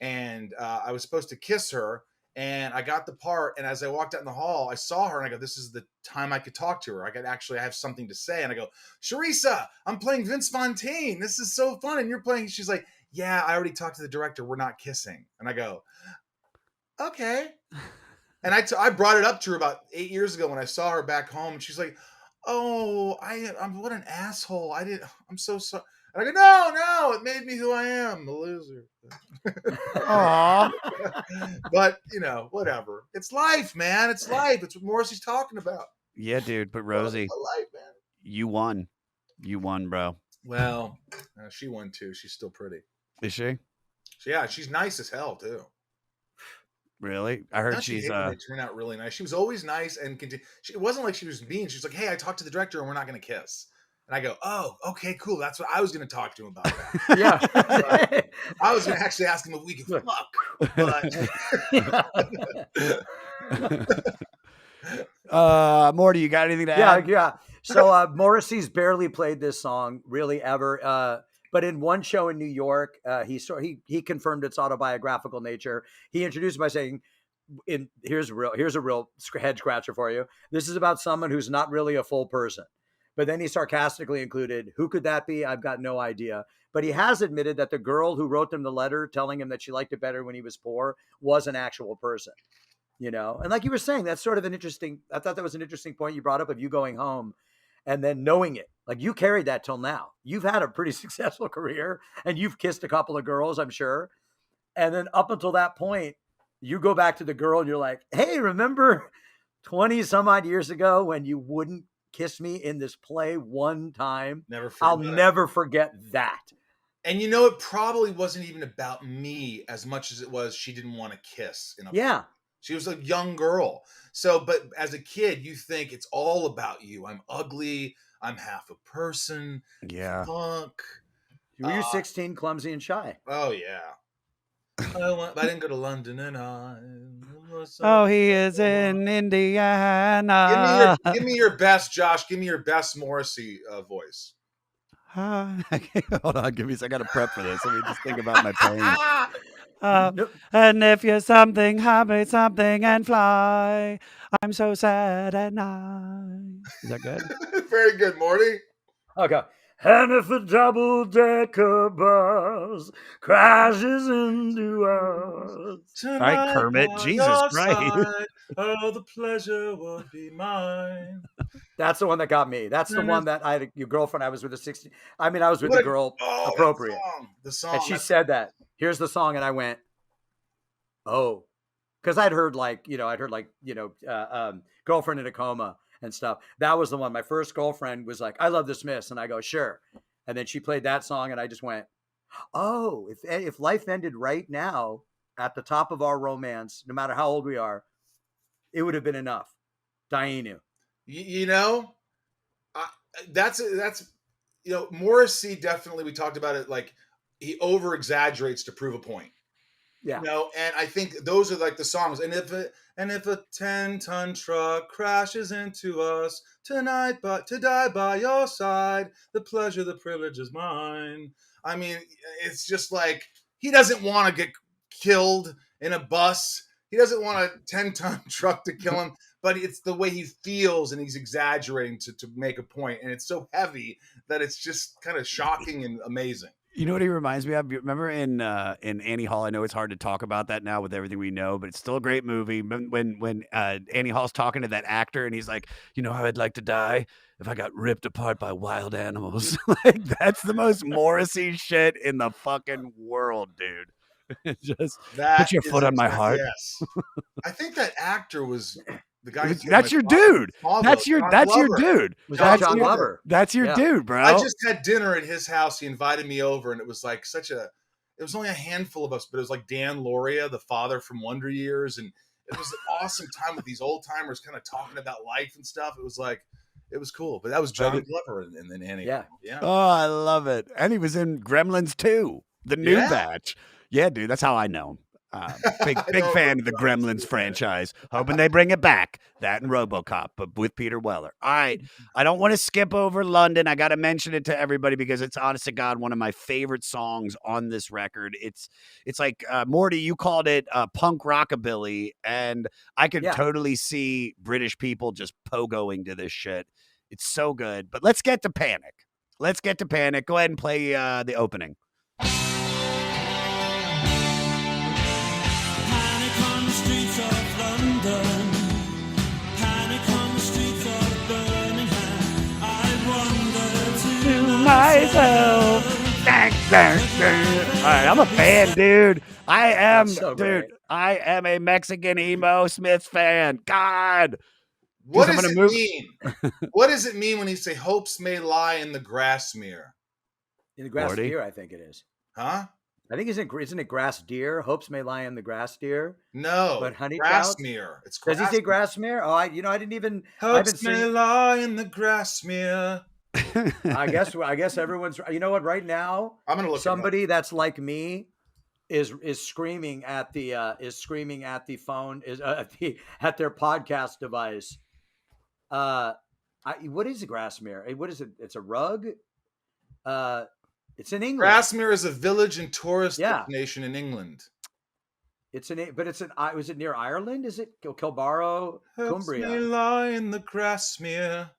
and I was supposed to kiss her, and I got the part, and as I walked out in the hall, I saw her, and I go, this is the time I could talk to her. I have something to say, and I go, Charissa, I'm playing Vince Fontaine. This is so fun, and you're playing. She's like, yeah, I already talked to the director. We're not kissing. And I go, okay. And I brought it up to her about 8 years ago when I saw her back home, and she's like, oh, I'm what an asshole. I'm so sorry. And I go, no, it made me who I am, the loser. Aww. But, whatever. It's life, man. It's life. It's what Morrissey's talking about. Yeah, dude. But Rosie, life, man. You won. You won, bro. Well, she won too. She's still pretty. Is she? Yeah, she's nice as hell too. Really? I heard They turn out really nice. She was always nice and it wasn't like she was mean. She was like, hey, I talked to the director and we're not going to kiss. And I go, oh, okay, cool. That's what I was going to talk to him about that. Yeah. I was going to actually ask him if we could fuck. But Morty, you got anything to Yeah, add? yeah. So Morrissey's barely played this song really ever. But in one show in New York, he confirmed its autobiographical nature. He introduced it by saying, here's a real head scratcher for you. This is about someone who's not really a full person. But then he sarcastically included, who could that be? I've got no idea. But he has admitted that the girl who wrote them the letter telling him that she liked it better when he was poor was an actual person. And like you were saying, that's sort of I thought that was an interesting point you brought up of you going home and then knowing it. Like you carried that till now. You've had a pretty successful career and you've kissed a couple of girls, I'm sure. And then up until that point, you go back to the girl and you're like, hey, remember 20 some odd years ago when you wouldn't kiss me in this play one time? Never I'll forget it. never forget that. And it probably wasn't even about me as much as it was she didn't want to kiss. Yeah. She was a young girl. So, but as a kid, you think it's all about you. I'm ugly. I'm half a person. Yeah. Fuck. Were you 16, clumsy and shy? Oh, yeah. I didn't go to London and I... Oh, he is in Indiana. Give me your best, Josh. Give me your best Morrissey voice. Hold on, give me a second. I got to prep for this. Let me just think about my pain. Nope. And if you're something, hobby something and fly. I'm so sad at night. Is that good? Very good, Morty. Okay. And if a double-decker bus crashes into us. Tonight, right, Kermit, by Jesus your Christ. side, oh, the pleasure would be mine. That's the one that got me. That's the one that I had your girlfriend. I was with a 16. I mean, I was with the girl appropriate. The song. And she said that. Here's the song. And I went, oh. Because I'd heard Girlfriend in a Coma and stuff. That was the one. My first girlfriend was like, I love the Smiths. And I go, sure. And then she played that song. And I just went, oh, if life ended right now at the top of our romance, no matter how old we are, it would have been enough. Dainu. That's Morrissey definitely, we talked about it, like he over exaggerates to prove a point. Yeah. And I think those are like the songs. And if a 10-ton truck crashes into us tonight, but to die by your side, the pleasure, the privilege is mine. I mean, it's just like he doesn't want to get killed in a bus. He doesn't want a 10-ton truck to kill him, but it's the way he feels, and he's exaggerating to make a point. And it's so heavy that it's just kind of shocking and amazing. You know what he reminds me of? You remember in Annie Hall? I know it's hard to talk about that now with everything we know, but it's still a great movie. When Annie Hall's talking to that actor and he's like, how I'd like to die if I got ripped apart by wild animals. Like that's the most Morrissey shit in the fucking world, dude. Just put your foot on my heart. Yes, I think that actor was the guy. That's your dude. That's your dude. Was that John Glover? That's your dude, bro. I just had dinner at his house. He invited me over, and it was like it was only a handful of us, but it was like Dan Lauria, the father from Wonder Years, and it was an awesome time with these old timers kind of talking about life and stuff. It was cool. But that was John Glover and then Annie. Yeah. Oh, I love it. And he was in Gremlins 2, the new batch. Yeah, dude, that's how I know him. Big fan of the Gremlins franchise. Hoping they bring it back. That and RoboCop, but with Peter Weller. All right. I don't want to skip over London. I got to mention it to everybody because it's, honest to God, one of my favorite songs on this record. It's like, Morty, you called it punk rockabilly, and I could totally see British people just pogoing to this shit. It's so good. But let's get to Panic. Go ahead and play the opening. Streets of London, panic on the streets of Birmingham. I wonder to myself. All right, I'm a fan, dude. I am, great. I am a Mexican emo Smiths fan. God. What does it mean? What does it mean when you say hopes may lie in the grass smear? In the grass deer, I think it is. Huh? I think isn't it grass deer? Hopes may lie in the grass deer. No, but honey grass trout? smear. It's Does he say grass smear? Oh, I didn't even. Hopes may lie in the grass smear. I guess everyone's. You know what? Right now, I'm gonna look. Somebody that's like me is screaming at the phone at their podcast device. What is a Grassmere? What is it? It's a rug. It's in England. Grasmere is a village and tourist Yeah. destination in England. But it's an. Was it near Ireland? Is it Kilbarrow, Helps me Cumbria? lie in the Grasmere.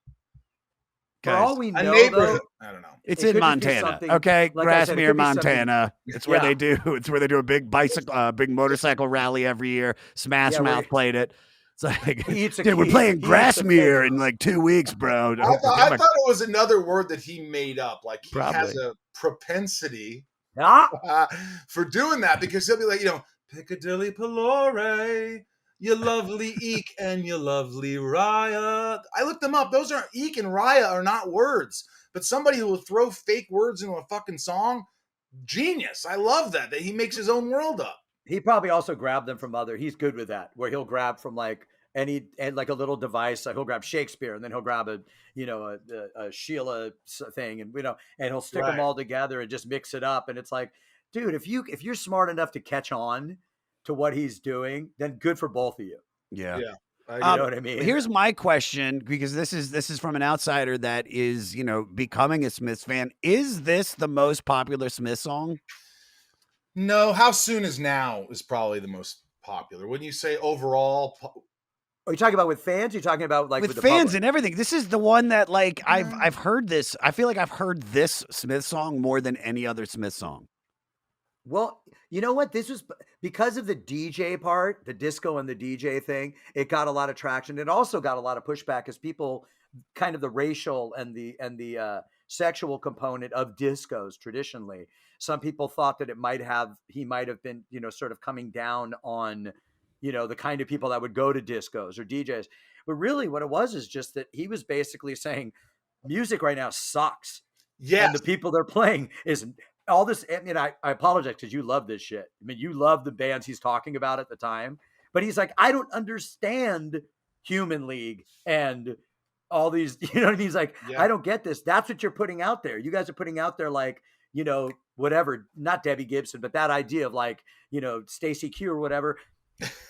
For Guys, all we A know, neighborhood. though, I don't know. it's it in could just be Montana. something- Okay, like I said, it Grassmere, could be something- Montana. It's where Yeah. they do. It's where they do a big bicycle, big motorcycle rally every year. Smash Yeah, where- Mouth played it. It's like, He eats a- dude, we're he- playing he eats a Grassmere pig. in like 2 weeks, bro. I thought it was another word that he made up. Like he has Probably. a propensity Ah, for doing that because he'll be like, Piccadilly Pelore, you lovely Eek and you lovely Raya. I looked them up. Those are Eek and Raya are not words, but somebody who will throw fake words into a fucking song, genius. I love that he makes his own world up. he probably also grabbed them from other. He's good with that, where he'll grab from like like a little device. Like he'll grab Shakespeare, and then he'll grab a Sheila thing, and and he'll stick them Right. all together and just mix it up. And it's like, dude, if you're smart enough to catch on to what he's doing, then good for both of you. Yeah. Yeah. You know what I mean? Here's my question, because this is from an outsider that is, becoming a Smiths fan. Is this the most popular Smiths song? No, How Soon Is Now is probably the most popular. When you say overall, Are you talking about with fans? Are you talking about like With the fans public? and everything. This is the one that like I've heard this. I feel like I've heard this Smith song more than any other Smith song. Well, you know what? This was because of the DJ part, the disco and the DJ thing. It got a lot of traction. It also got a lot of pushback because people, kind of the racial and the sexual component of discos traditionally. Some people thought that he might have been, sort of coming down on, the kind of people that would go to discos or DJs. But really, what it was is just that he was basically saying, music right now sucks. yes, And the people they're playing is all this. I mean, I apologize because you love this shit. I mean, you love the bands he's talking about at the time, but he's like, I don't understand Human League and all these, you know what I mean? He's like, Yeah. I don't get this. That's what you're putting out there. You guys are putting out there like, whatever, not Debbie Gibson, but that idea of like, Stacey Q or whatever.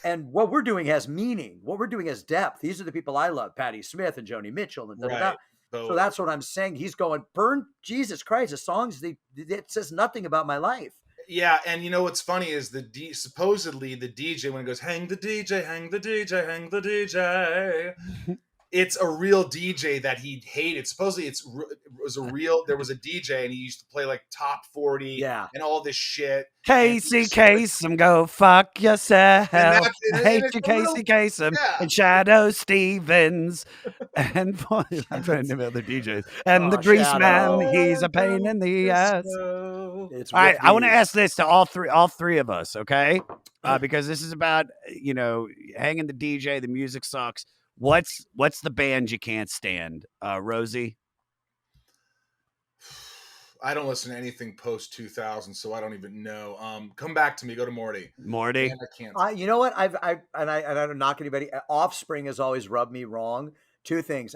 And what we're doing has meaning. What we're doing has depth. These are the people I love, Patti Smith and Joni Mitchell and da-da-da. right. So that's what I'm saying. He's going, burn Jesus Christ. The songs, it says nothing about my life. Yeah, and what's funny is supposedly the DJ, when it goes, hang the DJ, hang the DJ, hang the DJ, it's a real DJ that he hated. Supposedly there was a DJ and he used to play like top 40 Yeah. and all this shit. Casey Kasem, go fuck yourself. And I and hate it's you, a real- Casey Kasem, yeah. and Shadow Stevens, and I'm trying to name other DJs, and the Oh, Grease Shadow. Man. He's a pain in the ass. It's All right, with I want to these. ask this to all three of us, okay? Because this is about hanging the DJ. The music sucks. What's the band you can't stand, Rosie? I don't listen to anything post 2000, so I don't even know. Come back to me. Go to Morty. Morty? Man, I can't. You know what? I don't knock anybody. Offspring has always rubbed me wrong. Two things.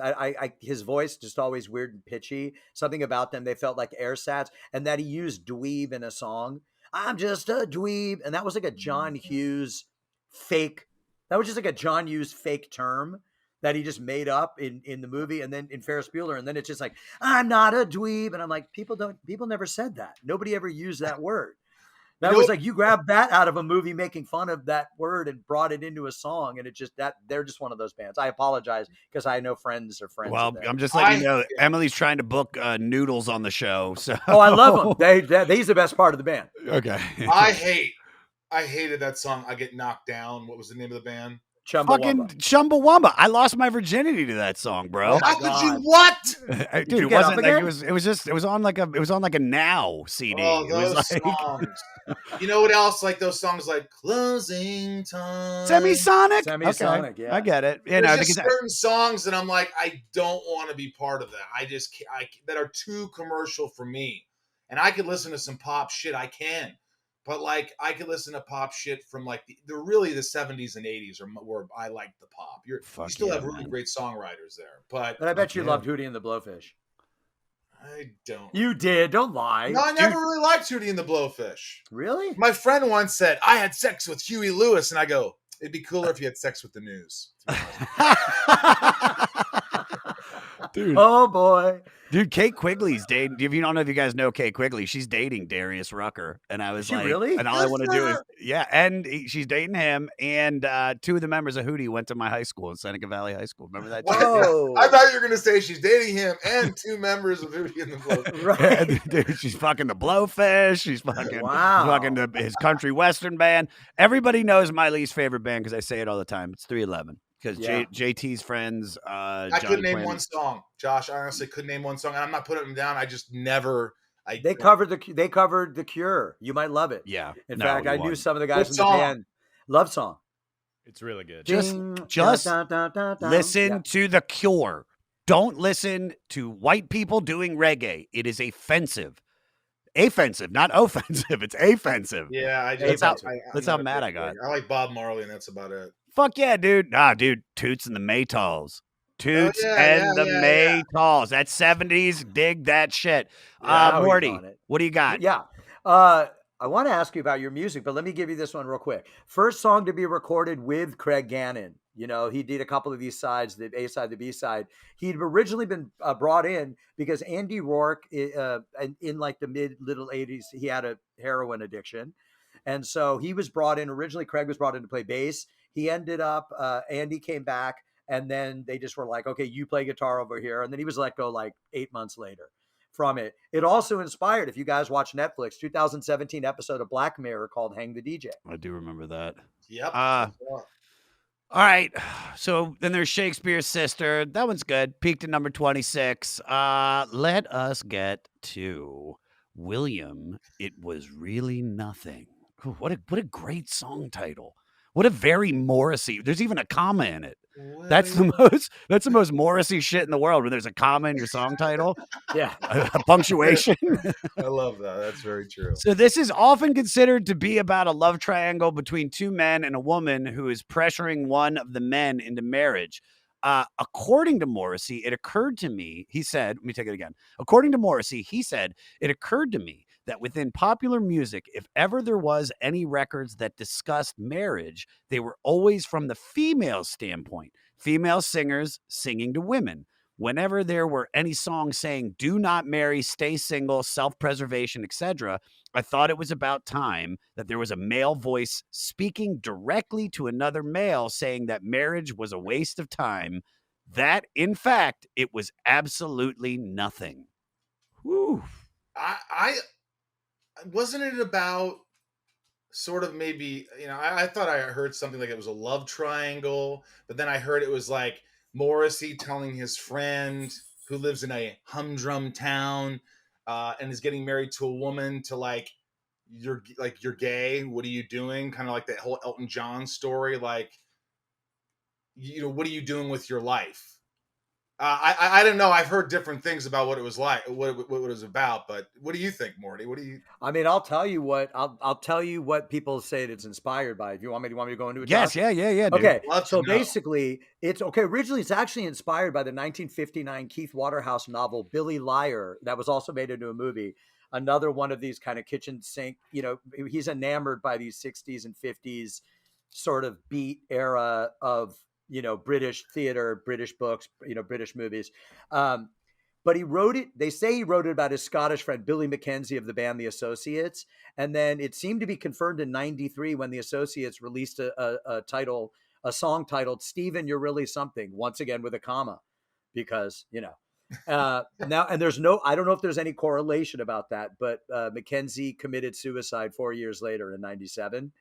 His voice just always weird and pitchy. Something about them, they felt like airsats, and that he used dweeb in a song. I'm just a dweeb, and that was like a John Hughes fake. That was just like a John Hughes fake term that he just made up in the movie, and then in Ferris Bueller, and then it's just like, I'm not a dweeb, and I'm like, people never said that. Nobody ever used that word. That was like, you grabbed that out of a movie making fun of that word and brought it into a song, and they're just one of those bands. I apologize because I know friends are friends. Well, of theirs. I'm just letting you know, Emily's trying to book Noodles on the show. So Oh, I love them. He's the best part of the band. Okay. I hated that song. I Get Knocked Down. What was the name of the band? Fucking Chumbawamba. I lost my virginity to that song, bro. Oh my How could you? God. What? Dude, you it get wasn't up like again? it was on like a Now CD. Oh, It was those like songs. You know what else? Like those songs like Closing Time. Semisonic. Semisonic, Okay. yeah. I get it. There's just because certain songs that I'm like, I don't want to be part of that. I just that are too commercial for me. And I could listen to some pop shit. I can. But like I could listen to pop shit from like the 70s and 80s where I like the pop. You Fuck still yeah, have really man. great songwriters there, but But I bet you yeah. loved Hootie and the Blowfish. I don't. You did. Don't lie. No, I never really liked Hootie and the Blowfish. Really? My friend once said, I had sex with Huey Lewis, and I go, it'd be cooler if you had sex with the news. Dude. Oh boy. Dude, Kate Quigley's dating. If you don't know if you guys know Kate Quigley, she's dating Darius Rucker. And I was she like, really? and all I want to do is, yeah. And she's dating him. And two of the members of Hootie went to my high school in Seneca Valley High School. Remember that? Whoa. I thought you were gonna say she's dating him and two members of Hootie and the Blowfish. Right. Dude, she's fucking the Blowfish. She's fucking, Wow. fucking his country western band. Everybody knows my least favorite band because I say it all the time. It's 311. Because Yeah. JT's friends, I Johnny couldn't name Quinn. one song, Josh. I honestly couldn't name one song. And I'm not putting them down. I just never. They covered the Cure. You might love it. Yeah. In no, fact, you I knew won't. some of the guys Good in the song. band. Love song. It's really good. Just listen to The Cure. Don't listen to white people doing reggae. It is offensive. Offensive, not offensive. It's offensive. Yeah, I That's just. how- I'm that's not how a mad big I got. fan. I like Bob Marley, and that's about it. Fuck yeah, dude. Nah, dude. Toots and the Maytals. Toots yeah, and yeah, the yeah. Maytals. That's 70s. Dig that shit. Yeah, he's Morty, on it. what do you got? Yeah. I want to ask you about your music, but let me give you this one real quick. First song to be recorded with Craig Gannon. You know, he did a couple of these sides, the A side, the B side. He'd originally been brought in because Andy Rourke, in like the middle 80s, he had a heroin addiction. And so he was brought in. Originally, Craig was brought in to play bass. He ended up, Andy came back, and then they just were like, okay, you play guitar over here. And then he was let go like 8 months later from it. It also inspired, if you guys watch Netflix, 2017 episode of Black Mirror called Hang the DJ. I do remember that. Yep. All right. So then there's Shakespeare's Sister. That one's good. Peaked at number 26. Let us get to William. It was really nothing. Ooh, what a great song title. What a very Morrissey. There's even a comma in it. That's the most Morrissey shit in the world when there's a comma in your song title. Yeah. A punctuation. I love that. That's very true. So this is often considered to be about a love triangle between two men and a woman who is pressuring one of the men into marriage. According to Morrissey, it occurred to me, he said, let me take it again. According to Morrissey, he said, it occurred to me that within popular music, if ever there was any records that discussed marriage, they were always from the female standpoint, female singers singing to women. Whenever there were any songs saying, do not marry, stay single, self-preservation, etc., I thought it was about time that there was a male voice speaking directly to another male saying that marriage was a waste of time, that, in fact, it was absolutely nothing. Whew. I wasn't it about sort of maybe, I thought I heard something like it was a love triangle, but then I heard it was like Morrissey telling his friend who lives in a humdrum town and is getting married to a woman to you're gay. What are you doing? Kind of like that whole Elton John story. Like, what are you doing with your life? I don't know. I've heard different things about what it was like, what it was about. But what do you think, Morty? What do you? I mean, I'll tell you what people say it's inspired by. If you want me to go into it. Yes, Josh? yeah. Dude. Okay, Love to so know. basically, it's okay. Originally, it's actually inspired by the 1959 Keith Waterhouse novel Billy Liar that was also made into a movie. Another one of these kind of kitchen sink. He's enamored by these 60s and 50s sort of beat era of British theater, British books, British movies. But he wrote it. They say he wrote it about his Scottish friend Billy Mackenzie of the band The Associates, and then it seemed to be confirmed in '93 when The Associates released a song titled "Stephen, You're Really Something," once again with a comma, because now, and I don't know if there's any correlation about that, but Mackenzie committed suicide 4 years later in '97.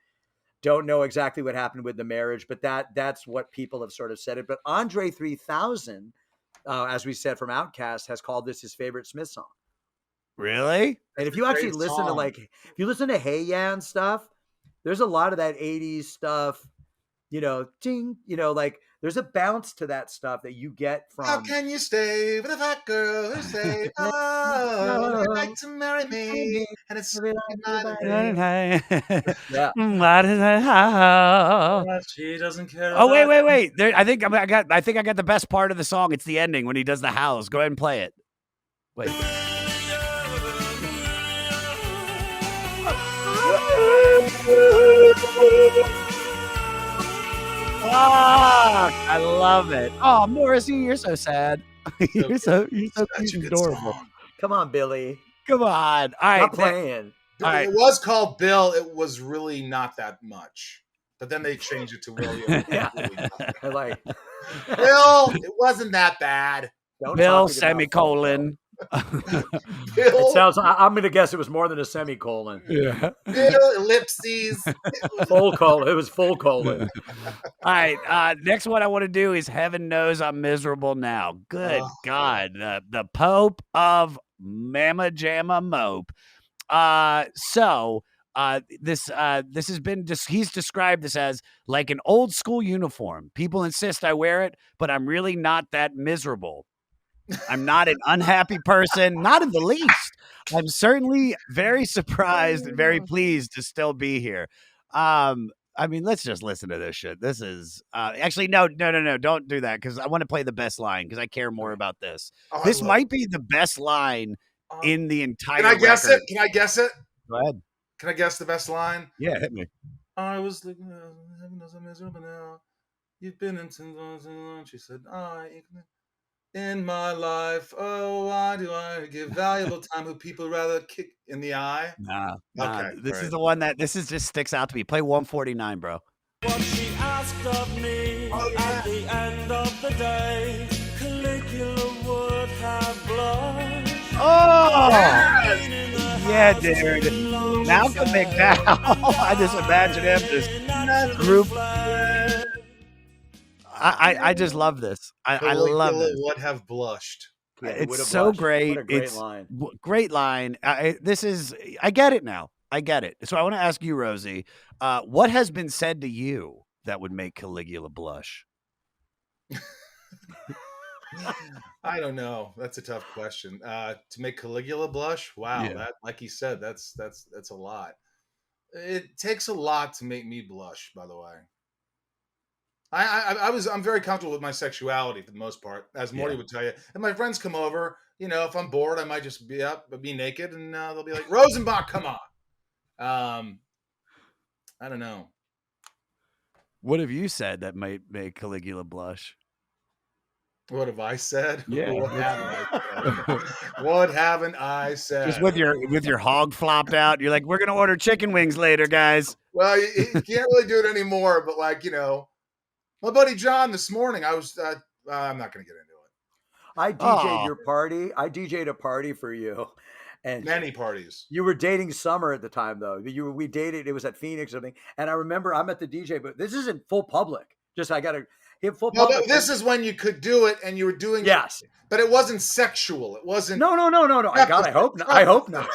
Don't know exactly what happened with the marriage, but that's what people have sort of said it. But Andre 3000, as we said from Outkast, has called this his favorite Smith song. Really? And if you actually listen to if you listen to Hey Ya and stuff, there's a lot of that 80s stuff, ding, there's a bounce to that stuff that you get from. How can you stay with a fat girl who say, "Oh, you'd like to marry me," and it's Yeah. What is that? she doesn't care. Oh, wait. I think I got the best part of the song. It's the ending when he does the howls. Go ahead and play it. Wait. I love it. Oh, Morrissey, you're so sad. You're so cute Such a and good adorable. song. Come on, Billy. Come on. All right. Stop playing. All right. It was called Bill. It was really not that much. But then they changed it to William. Yeah. Really not. I like Bill, it wasn't that bad. don't Bill, talk to me about semicolon. It Bill, sounds. I'm going to guess it was more than a semicolon. Yeah. Bill, ellipses. Full colon. It was full colon. All right. Next one I want to do is Heaven Knows I'm Miserable Now. Good Oh. God. The Pope of Mama Jamma Mope. This has been he's described this as like an old school uniform. People insist I wear it, but I'm really not that miserable. I'm not an unhappy person, not in the least. I'm certainly very surprised and very pleased to still be here. I mean, let's just listen to this shit. This is actually no, don't do that because I want to play the best line because I care more about this. Oh, This might be the best line in the entire. Can I guess record. it? Can I guess it? Go ahead. Can I guess the best line? Yeah, hit me. I was looking at Heaven knows I'm miserable now. You've been in since she said, in my life, oh, why do I give valuable time who people rather kick in the eye? Nah. Okay, This right. is the one that just sticks out to me. Play 149, bro. What she asked of me at the end of the day, Caligula would have blushed. Oh, Yeah, yeah, dude. Malcolm McDowell. I just imagine him just group. I just love this. I love Caligula this. would have blushed. Yeah, he It's would've so blushed. great. What a great It's line. great line. This is. I get it now. I get it. So I want to ask you, Rosie, what has been said to you that would make Caligula blush? I don't know. That's a tough question. To make Caligula blush, wow, Yeah. that, like you said, that's a lot. It takes a lot to make me blush. By the way, I'm very comfortable with my sexuality for the most part, as Morty Yeah. would tell you. And my friends come over, if I'm bored, I might just be naked, and they'll be like, "Rosenbaum, come on." I don't know. What have you said that might make Caligula blush? What have I said? Yeah. What haven't I said? What haven't I said? Just with your hog flopped out, you're like, we're gonna order chicken wings later, guys. Well, you can't really do it anymore, but my buddy John this morning, I was, I'm not going to get into it. I DJ'd Aw. your party. I DJ'd a party for you, and Many parties. you were dating Summer at the time, though. We dated. It was at Phoenix or something. And I remember I'm at the DJ, but this isn't full public. Just I got to hit full No, public. but this is when you could do it, and you were doing yes. it, but it wasn't sexual. It wasn't. No. God, I hope not. I hope not.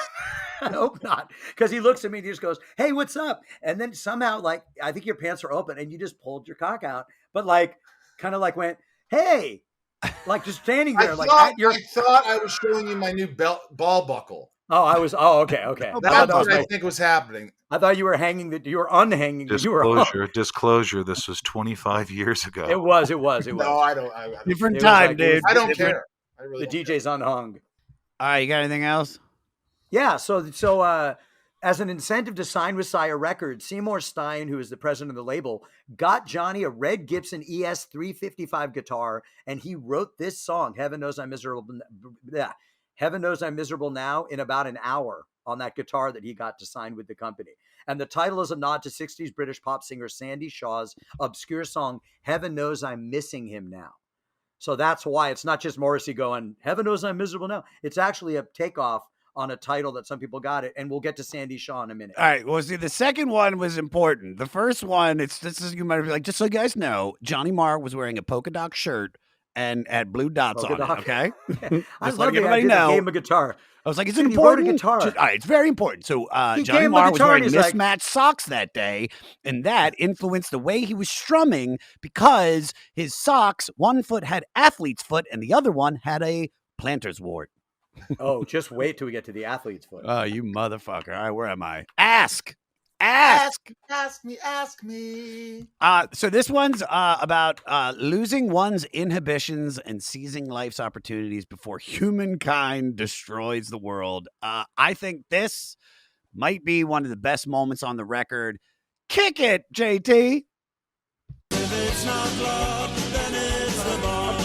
I hope not. Because he looks at me and he just goes, "Hey, what's up?" And then somehow, I think your pants are open and you just pulled your cock out, but kind of went, "Hey," just standing there, I thought I was showing you my new ball buckle. Oh, I was. Oh, okay. That's what I think was happening. I thought you were you were unhanging. Disclosure. This was 25 years ago. It was. No, I don't. Different It was time, like- dude. I don't Different- care. I really The don't care. DJ's unhung. All right, you got anything else? Yeah. So, as an incentive to sign with Sire Records, Seymour Stein, who is the president of the label, got Johnny a red Gibson ES 355 guitar, and he wrote this song, "Heaven Knows I'm Miserable." Heaven Knows I'm Miserable Now, in about an hour on that guitar that he got to sign with the company. And the title is a nod to 60s British pop singer Sandy Shaw's obscure song, "Heaven Knows I'm Missing Him Now." So that's why it's not just Morrissey going, "Heaven Knows I'm Miserable Now." It's actually a takeoff on a title that some people got it. And we'll get to Sandy Shaw in a minute. All right. Well, see, the second one was important. The first one, you might be like, just so you guys know, Johnny Marr was wearing a polka dot shirt and had blue dots Polka on it. dot. Okay. I Just love letting the everybody idea that know. he gave him a guitar. I was like, it's Dude, he wrote a important. guitar. All right, it's very important. So He Johnny gave him a Marr was guitar and wearing he's like- mismatched socks that day, and that influenced the way he was strumming because his socks, one foot had athlete's foot and the other one had a planter's wart. Oh, just wait till we get to the athlete's foot. Oh, you motherfucker. All right, where am I? Ask. Ask. Ask me. So this one's about losing one's inhibitions and seizing life's opportunities before humankind destroys the world. I think this might be one of the best moments on the record. Kick it, JT. If it's not love, then it's the bomb.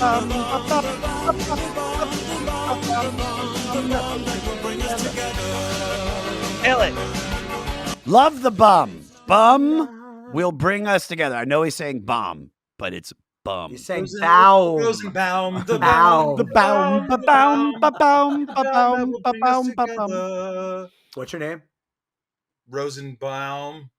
Kill it. Love the bum. Bum will bring us together. I know he's saying bomb, but it's bum. He's saying bow. Rosenbaum, the Bow. The bound, ba bound, ba bound, ba bound, ba bring us bound, ba bound. together. What's your name? Rosenbaum.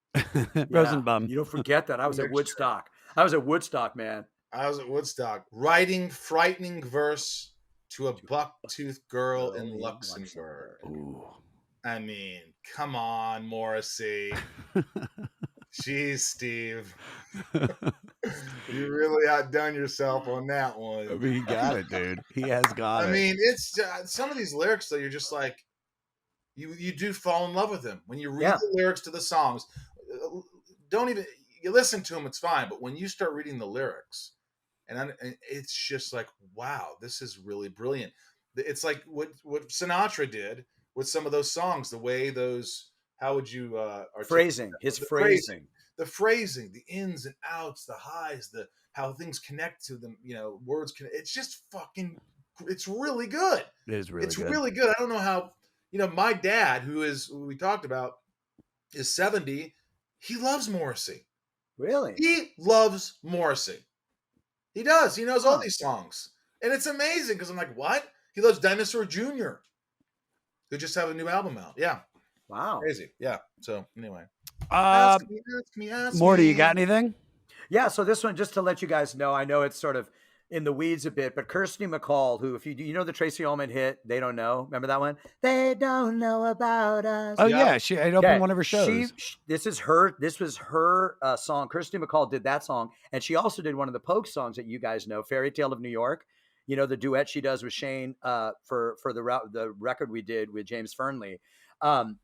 Rosenbaum. You don't forget that. I was at Mixture. Woodstock. I was at Woodstock, man. I was at Woodstock writing frightening verse to a buck-toothed girl in Luxembourg. Ooh. I mean, come on, Morrissey. Jeez, Steve. You really outdone yourself on that one. I mean, he got it, dude. He has got it. I mean, it's some of these lyrics though. You're just like, you do fall in love with them when you read the lyrics to the songs. Don't even you listen to them, it's fine. But when you start reading the lyrics, and it's just like, wow, this is really brilliant. It's like what Sinatra did with some of those songs. The way those, how would you phrasing? His phrasing. The phrasing, the ins and outs, the highs, the how things connect to them, words can. It's just fucking. It's really good. It is really. It's good. really good. I don't know how. My dad, who we talked about, is 70. He loves Morrissey. Really? He loves Morrissey. He does. He knows all these songs, and it's amazing because I'm like, what? He loves Dinosaur Jr., who just have a new album out. Yeah. Wow. Crazy. Yeah. So anyway. Ask Morty, you got anything? Yeah, so this one, just to let you guys know, I know it's sort of in the weeds a bit, but Kirsty MacColl, who, if you know the Tracy Ullman hit, They Don't Know, remember that one? They don't know about us. Oh yeah, she opened one of her shows. This was her song. Kirsty MacColl did that song, and she also did one of the Pogue songs that you guys know, Fairy Tale of New York. The duet she does with Shane for the record we did with James Fernley. Kirsty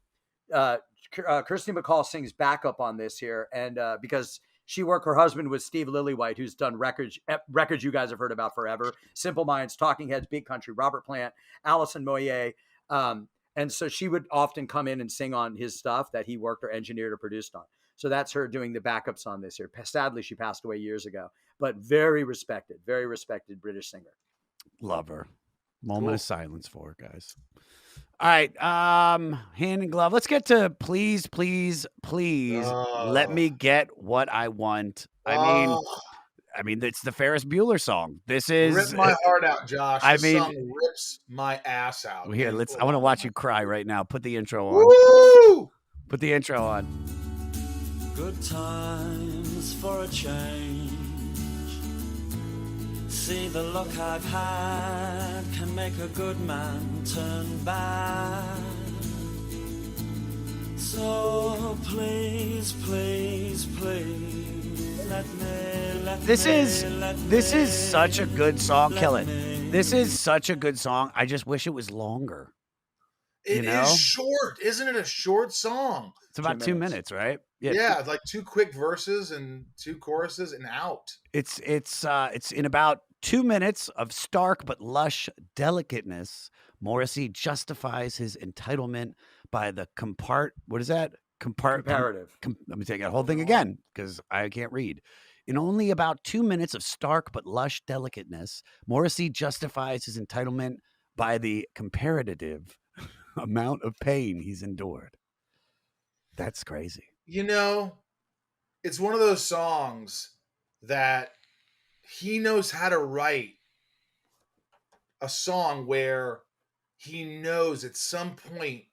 MacColl sings backup on this here, and because her husband was Steve Lillywhite, who's done records you guys have heard about forever: Simple Minds, Talking Heads, Big Country, Robert Plant, Alison Moyet, and so she would often come in and sing on his stuff that he worked or engineered or produced on. So that's her doing the backups on this here. Sadly, she passed away years ago, but very respected British singer. Love her. Moment of silence for her, guys. All right, hand in glove. Let's get to please let me get what I want. I mean, it's the Ferris Bueller song. This is rip my heart out, Josh. I This mean, song rips my ass out. Well, here, I want to watch you cry right now. Put the intro on. Woo! Put the intro on. Good times for a change. See, the luck I've had can make a good man turn bad. So please, let me. This is such a good song. Kill it. This is such a good song. I just wish it was longer. It is short, isn't it? A short song. It's about 2 minutes, right? Yeah, like 2 quick verses and 2 choruses and out. It's in about 2 minutes of stark but lush delicateness. Morrissey justifies his entitlement by the comparative. Let me take that whole thing again because I can't read. In only about 2 minutes of stark but lush delicateness, Morrissey justifies his entitlement by the comparative amount of pain he's endured. That's crazy. It's one of those songs that he knows how to write a song where he knows at some point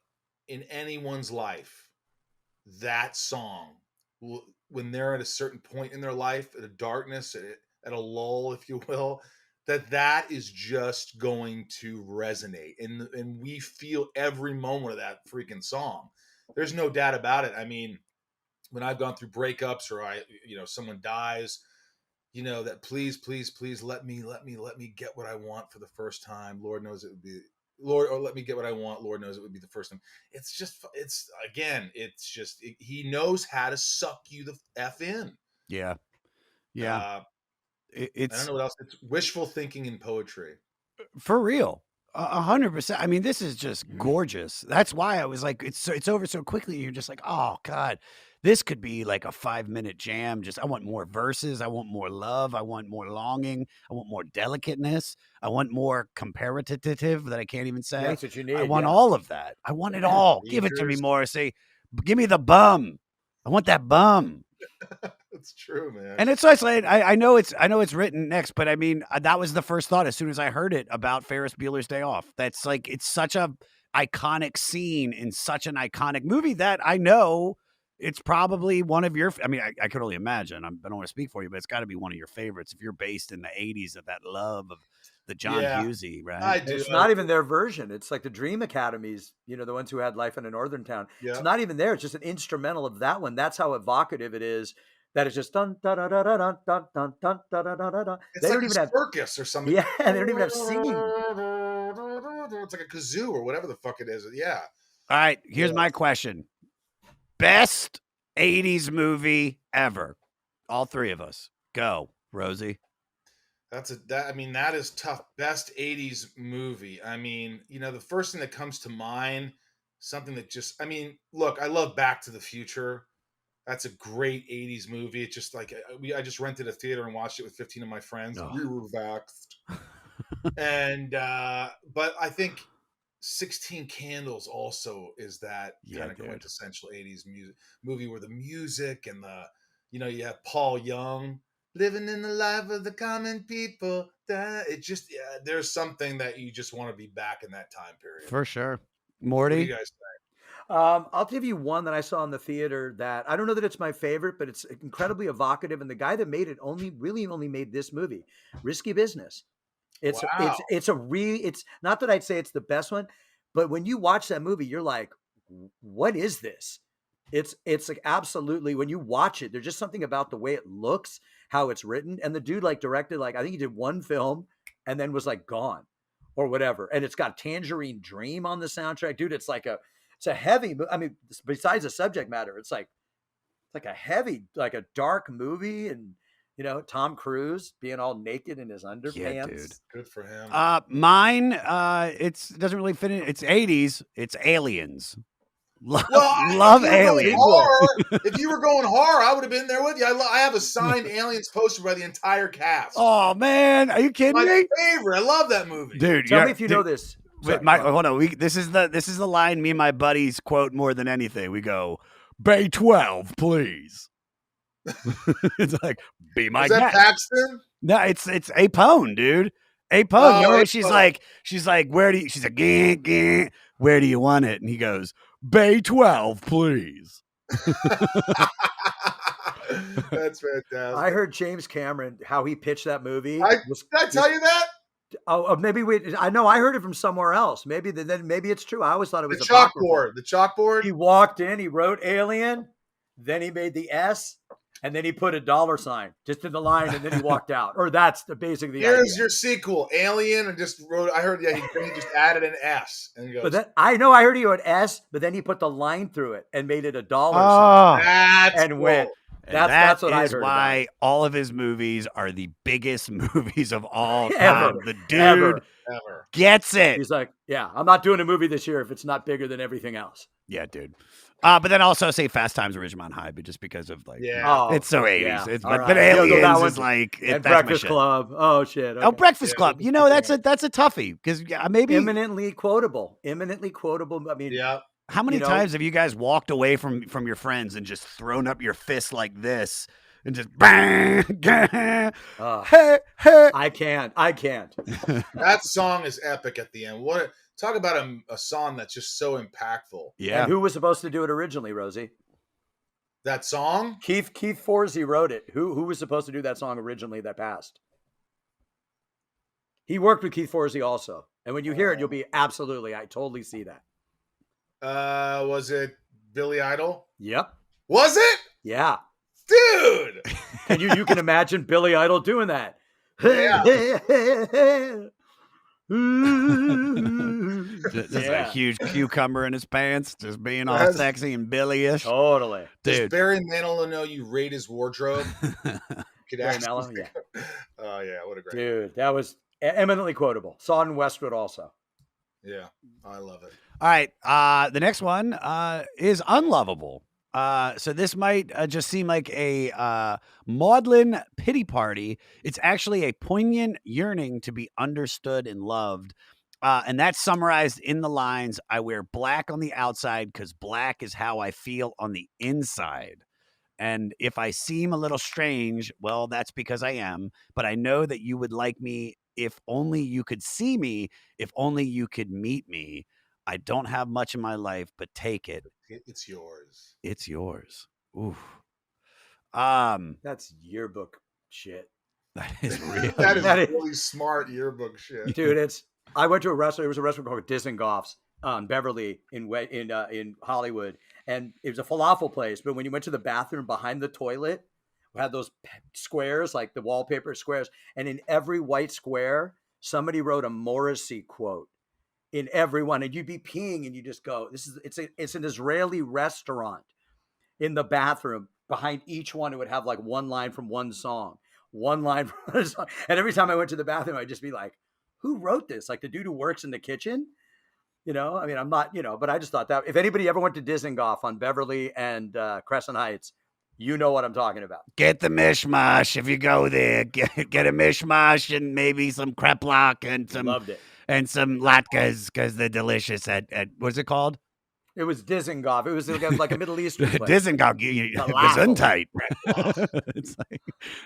in anyone's life, that song, when they're at a certain point in their life, at a darkness, at a lull, if you will, that is just going to resonate. And we feel every moment of that freaking song. There's no doubt about it. I mean, when I've gone through breakups or someone dies, that please let me get what I want for the first time. Lord knows it would be or let me get what I want. Lord knows it would be the first time. He knows how to suck you the F in. Yeah. I don't know what else. It's wishful thinking in poetry. For real. 100%. I mean, this is just gorgeous. That's why I was like, it's over so quickly. You're just like, oh God, this could be like a 5-minute jam. Just, I want more verses. I want more love. I want more longing. I want more delicateness. I want more comparative that I can't even say. That's what you need. I want yeah. all of that. I want it all. Give it to me, Features. Morrissey. Give me the bum. I want that bum. That's true, man. And it's like, I know it's written next, but I mean, that was the first thought as soon as I heard it about Ferris Bueller's Day Off. That's like, it's such a iconic scene in such an iconic movie that I know it's probably one of your, I mean, I could only imagine. I don't want to speak for you, but it's got to be one of your favorites if you're based in the 80s of that love of the John Hughesy, right? I do. It's not even their version. It's like the Dream Academies, the ones who had Life in a Northern Town. Yeah. It's not even there. It's just an instrumental of that one. That's how evocative it is. That it's just dun dun dun dun dun dun dun dun dun dun dun dun. It's They like don't a even have. circus or something. Yeah, they don't even have singing. It's like a kazoo or whatever the fuck it is. Yeah. All right, here's my question. Best 80s movie ever. All three of us. Go, Rosie. That is tough. Best 80s movie. I mean, the first thing that comes to mind, something that just, look, I love Back to the Future. That's a great 80s movie. It's just like, I just rented a theater and watched it with 15 of my friends. Oh. We were vaxxed. And, but I think 16 Candles also is that kind of quintessential 80s movie where the music and you have Paul Young living in the life of the common people. There's something that you just want to be back in that time period. For sure. What do Morty? you guys think? I'll give you one that I saw in the theater that I don't know that it's my favorite, but it's incredibly evocative. And the guy that made it only made this movie, Risky Business. It's not that I'd say it's the best one, but when you watch that movie, you're like, what is this? It's like absolutely, when you watch it, there's just something about the way it looks, how it's written. And the dude directed, I think he did one film and then was gone or whatever. And it's got Tangerine Dream on the soundtrack. Dude, it's a heavy, besides the subject matter, it's like a heavy, a dark movie. And, Tom Cruise being all naked in his underpants. Yeah, dude. Good for him. Mine, it doesn't really fit in. It's 80s. It's Aliens. Love Aliens. If you were going horror, I would have been there with you. I have a signed Aliens poster by the entire cast. Oh man, are you kidding My me? favorite. I love that movie, Dude. Tell me if you know this. Hold on. This is the line me and my buddies quote more than anything. We go, Bay 12, please. It's like, be my Is that guest. Paxton? No, it's Apone, dude. Apone. Oh, she's like, she's like, "Gah, where do you want it?" And he goes, Bay 12, please. That's fantastic. I heard James Cameron, how he pitched that movie. Did I tell you that? Oh, maybe I know I heard it from somewhere else. Maybe it's true. I always thought it was The apocryphal. chalkboard. He walked in, he wrote Alien, then he made the S, and then he put a $sign just in the line, and then he walked out. Or that's basically the Here's idea. your sequel, Alien, and just wrote. I heard he just added an S, and he goes. But then I heard he wrote S, but then he put the line through it and made it a $sign. Oh, That's and cool. went. That's what I heard. Why about. all of his movies are the biggest movies of all time. Ever. The dude Ever. gets it. He's like, yeah, I'm not doing a movie this year if it's not bigger than everything else. Yeah, dude. But then also say Fast Times at Ridgemont High, but just because of it's so 80s. Yeah. It's, All but, right. but You'll go that Aliens one is like and that's my Breakfast shit. Club. Oh shit. Oh, Okay. Breakfast Club. That's a toughie because maybe Eminently quotable. I mean, Yeah. how many times have you guys walked away from your friends and just thrown up your fist like this and just bang, hey, hey. I can't. That song is epic at the end. Talk about a song that's just so impactful. Yeah. And who was supposed to do it originally, Rosie? That song? Keith Forsey wrote it. Who was supposed to do that song originally that passed? He worked with Keith Forsey also. And when you hear it, you'll be absolutely, I totally see that. Was it Billy Idol? Yep. Was it? Yeah. Dude! And you can imagine Billy Idol doing that. Yeah. Just a huge cucumber in his pants, just being all sexy and Billy-ish. Totally. Does Dude. Barry Manilow know you rate his wardrobe? Could Barry ask Manilow, him. yeah. Oh, yeah. What a great. Dude, that was eminently quotable. Saw it in Westwood also. Yeah. I love it. All right. The next one is Unlovable. So this might just seem like a maudlin pity party. It's actually a poignant yearning to be understood and loved. And that's summarized in the lines, I wear black on the outside because black is how I feel on the inside. And if I seem a little strange, well, that's because I am. But I know that you would like me if only you could see me, if only you could meet me. I don't have much in my life, but take it. It's yours. It's yours. Oof. That's yearbook shit. That is real. That is That is- really smart yearbook shit. Dude, I went to a restaurant. It was a restaurant called Dizengoff's on Beverly in Hollywood, and it was a falafel place. But when you went to the bathroom behind the toilet, we had those squares, like the wallpaper squares, and in every white square, somebody wrote a Morrissey quote. In every one, and you'd be peeing, and you just go, it's an Israeli restaurant. In the bathroom behind each one, it would have like one line from one song, one line from another song. And every time I went to the bathroom, I'd just be like, who wrote this? Like the dude who works in the kitchen? You know, I mean, I'm not, but I just thought that if anybody ever went to Dizengoff on Beverly and Crescent Heights, you know what I'm talking about. Get the mishmash if you go there. Get a mishmash and maybe some kreplach and some Loved it. and some latkes because they're delicious at what's it called? It was Dizengoff. It was like a Middle Eastern place. Dizengoff. Falafel. Gesundheit. It's like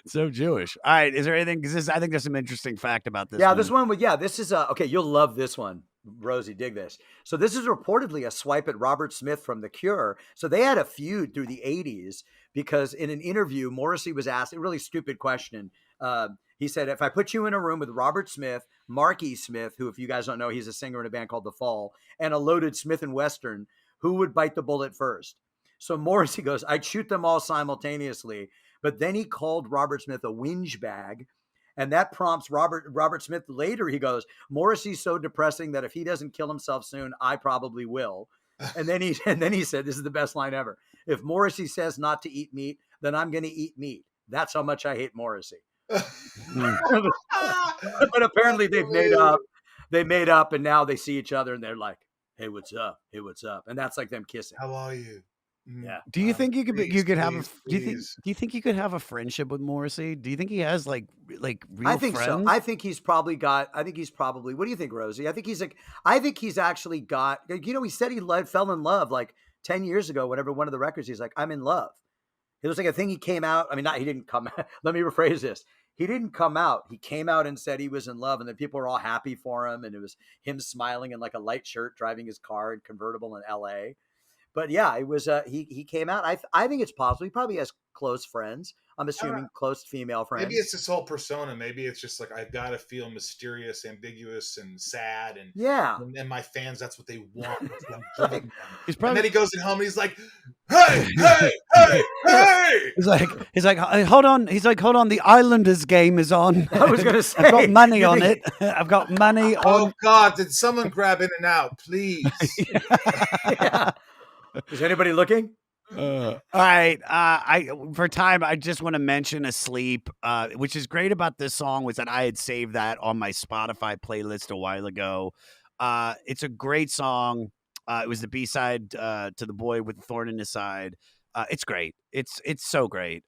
so Jewish. All right. Is there anything? Because I think there's some interesting fact about this. Yeah, one. this one. This is okay. You'll love this one, Rosie. Dig this. So this is reportedly a swipe at Robert Smith from The Cure. So they had a feud through the '80s because in an interview, Morrissey was asked a really stupid question. He said, if I put you in a room with Robert Smith, Marky Smith, who, if you guys don't know, he's a singer in a band called The Fall, and a loaded Smith & Wesson, who would bite the bullet first? So Morrissey goes, I'd shoot them all simultaneously. But then he called Robert Smith a whinge bag. And that prompts Robert Smith later. He goes, Morrissey's so depressing that if he doesn't kill himself soon, I probably will. And then he said, this is the best line ever. If Morrissey says not to eat meat, then I'm going to eat meat. That's how much I hate Morrissey. But apparently they've made up. They made up, and now they see each other, and they're like, "Hey, what's up? Hey, what's up?" And that's like them kissing. How are you? Yeah. Do you think you could please, you could have please, do you think you could have a friendship with Morrissey? Do you think he has like real I think friends? so. I think he's probably. What do you think, Rosie? I think he's actually got. He said he fell in love like 10 years ago. Whenever one of the records, he's like, "I'm in love." It was like a thing he came out. I mean, he didn't come. Let me rephrase this. He didn't come out. He came out and said he was in love, and then people were all happy for him, and it was him smiling in like a light shirt, driving his car in convertible in L.A. But yeah, it was. He came out. I think it's possible. He probably has close friends. I'm assuming close female friends. Maybe it's this whole persona. Maybe it's just like I've got to feel mysterious, ambiguous, and sad, and and my fans, that's what they want. That's what I'm giving them. And then he goes at home and he's like, "Hey, hey, hey, hey!" He's like, hold on. He's like, hold on. The Islanders game is on. I was going to say, I've got money on it. I've got money on. Oh God! Did someone grab In and Out, please? Yeah. Is anybody looking? All right. For time, I just want to mention Asleep, which is great about this song was that I had saved that on my Spotify playlist a while ago. It's a great song. It was the B-side to The Boy with the Thorn in His Side. It's great. It's so great.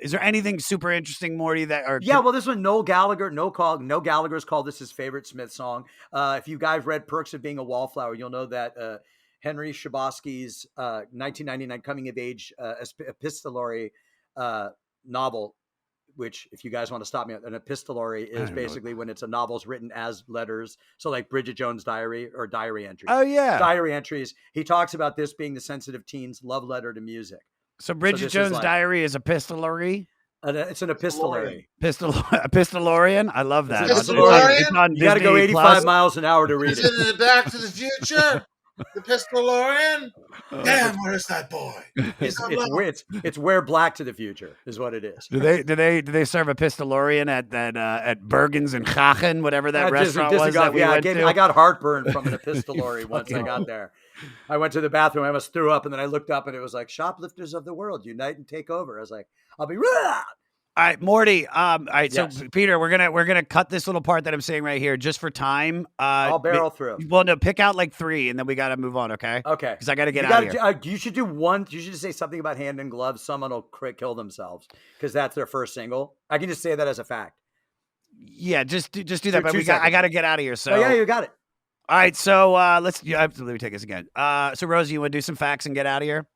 Is there anything super interesting, Morty, Well, this one, Noel Gallagher's called this his favorite Smith song. If you guys read Perks of Being a Wallflower, you'll know that Henry Shabosky's 1999 coming of age epistolary novel, which, if you guys want to stop me, an epistolary is basically when it's a novel's written as letters. So like Bridget Jones' diary or diary entries. Oh, yeah. Diary entries. He talks about this being the sensitive teen's love letter to music. So Bridget Jones' diary is epistolary? It's an epistolary. Epistolarian? I love that. Epistolarian? You got to go 85 miles an hour to read Is it. it in Back to the Future? The Pistolarian? Damn, where's that boy? It's Wear Black to the Future is what it is. Do they serve a Pistolarian at Bergen's in Aachen, whatever that restaurant was that we went to? I got heartburn from an epistolary once I got there. I went to the bathroom, I almost threw up, and then I looked up and it was like, shoplifters of the world, unite and take over. I was like, I'll be All right, Morty. All right, so Yes. Peter, we're gonna cut this little part that I'm saying right here just for time. I'll barrel through. Well, no, pick out like 3, and then we gotta move on. Okay. Okay. Because I gotta get You out of gotta. here. You should do one. You should just say something about Hand in Glove. Someone will kill themselves because that's their first single. I can just say that as a fact. Yeah, just do that. For But 2 I seconds. gotta get out of here. So Oh yeah, you got it. all right, so let me take this again. So Rosie, you want to do some facts and get out of here?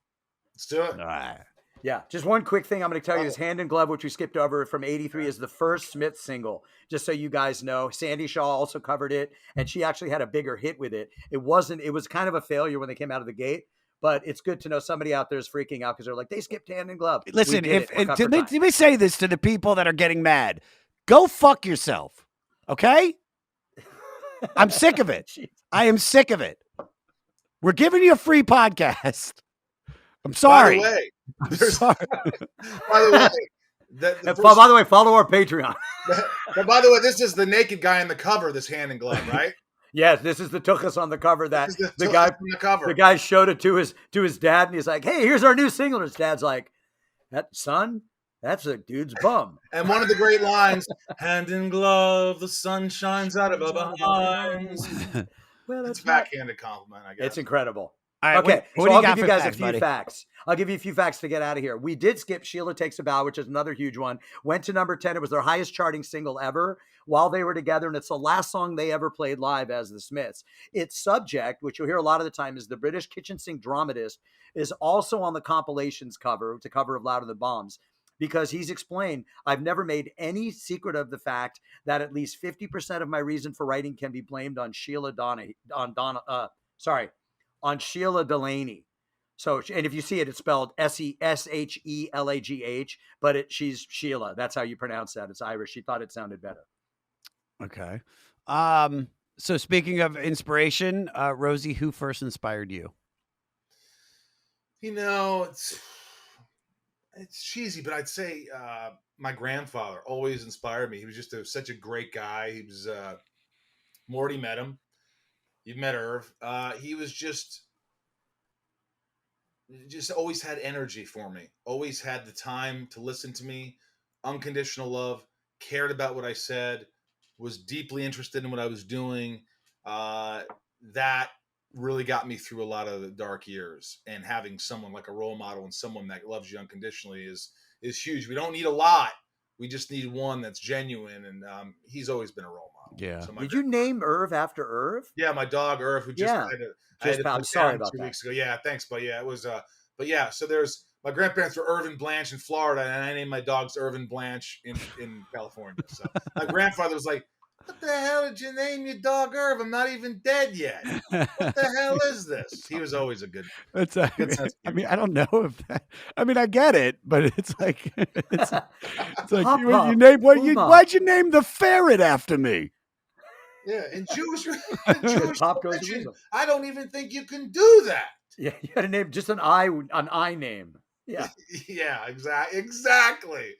Let's do it. All right. Yeah, just one quick thing I'm going to tell you is Hand in Glove, which we skipped over from 83, is the first Smith single, just so you guys know. Sandy Shaw also covered it, and she actually had a bigger hit with it. It was kind of a failure when they came out of the gate, but it's good to know somebody out there is freaking out because they're like, they skipped Hand in Glove. Listen, We did it. We're cut for time. let me say this to the people that are getting mad. Go fuck yourself, okay? I'm sick of it. I am sick of it. We're giving you a free podcast. I'm sorry. By the way, I'm sorry. by the way, By the way, follow our Patreon. but by the way, this is the naked guy in the cover. This Hand in Glove, right? Yes, this is the Tuchus on the cover that This is the Tuchus guy on the cover. The guy showed it to his dad, and he's like, "Hey, here's our new single." And his dad's like, "That son, that's a dude's bum." And one of the great lines: "Hand in glove, the sun shines out of our behinds." Well, It's a backhanded compliment, I guess. It's incredible. All right, Okay, what so do I'll got give you for guys facts, a few buddy? facts. I'll give you a few facts to get out of here. We did skip Sheila Takes a Bow, which is another huge one. Went to number 10. It was their highest charting single ever while they were together, and it's the last song they ever played live as the Smiths. Its subject, which you'll hear a lot of the time, is the British kitchen sink dramatist, is also on the compilations cover, the cover of Louder Than Bombs, because he's explained, I've never made any secret of the fact that at least 50% of my reason for writing can be blamed on Sheila Delaney. So, and if you see it, it's spelled Shehelaghh, but she's Sheila. That's how you pronounce that. It's Irish. She thought it sounded better. Okay. So speaking of inspiration, Rosie, who first inspired you? You know, it's cheesy, but I'd say my grandfather always inspired me. He was just such a great guy. He was Morty met him. You've met Irv. He was just always had energy for me. Always had the time to listen to me. Unconditional love. Cared about what I said. Was deeply interested in what I was doing. That really got me through a lot of the dark years. And having someone like a role model and someone that loves you unconditionally is huge. We don't need a lot. We just need one that's genuine. And he's always been a role model. Yeah. So Did you name Irv after Irv? Yeah, my dog Irv, who just Yeah. I had to I'm put sorry down about 2 that. weeks ago. Yeah, thanks, but yeah, it was. But yeah, so there's my grandparents were Irv and Blanche in Florida, and I named my dogs Irv and Blanche in California. So my grandfather was like, "What the hell did you name your dog Irv? I'm not even dead yet. What the hell is this?" He was always a good. It's Good sense of humor. I don't know if that. I mean, I get it, but it's like it's like Pop, you pop, name boom, pop. why'd you name the ferret after me? Yeah, in Jewish Pop goes the religion, weasel. I don't even think you can do that. Yeah, you got to name just an I name. Yeah. Yeah, exactly.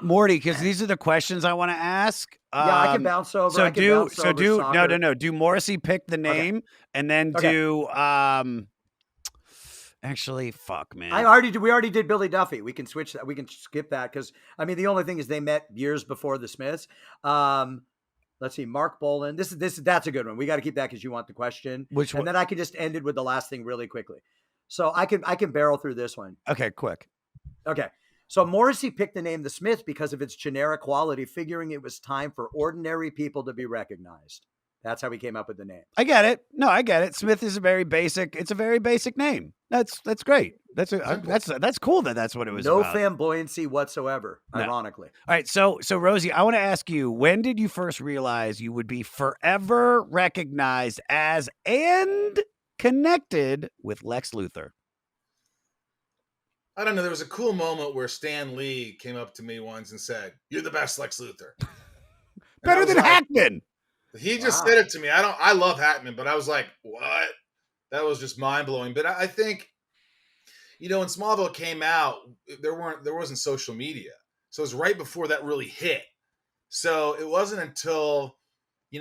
Morty, because these are the questions I want to ask. Yeah, I can bounce over. So I can do bounce over soccer. no. Do Morrissey pick the name and then Okay. do Actually, fuck, man. We already did Billy Duffy. We can switch that. We can skip that because I mean the only thing is they met years before the Smiths. Let's see, Mark Bolan. That's a good one. We got to keep that because you want the question. Which one? And then I can just end it with the last thing really quickly. So I can barrel through this one. Okay, quick. Okay. So Morrissey picked the name The Smiths because of its generic quality, figuring it was time for ordinary people to be recognized. That's how we came up with the name. I get it. No, I get it. Smith is a very basic name. That's great. That's cool that's what it was No about. flamboyancy whatsoever, No. ironically. All right, so Rosie, I want to ask you, when did you first realize you would be forever recognized as and connected with Lex Luthor? I don't know. There was a cool moment where Stan Lee came up to me once and said, "You're the best Lex Luthor." And I Better was than like- Hackman. He just Wow. said it to me. I love Hackman, but I was like, what? That was just mind blowing. But I think, when Smallville came out, there wasn't social media. So it was right before that really hit. So it wasn't until,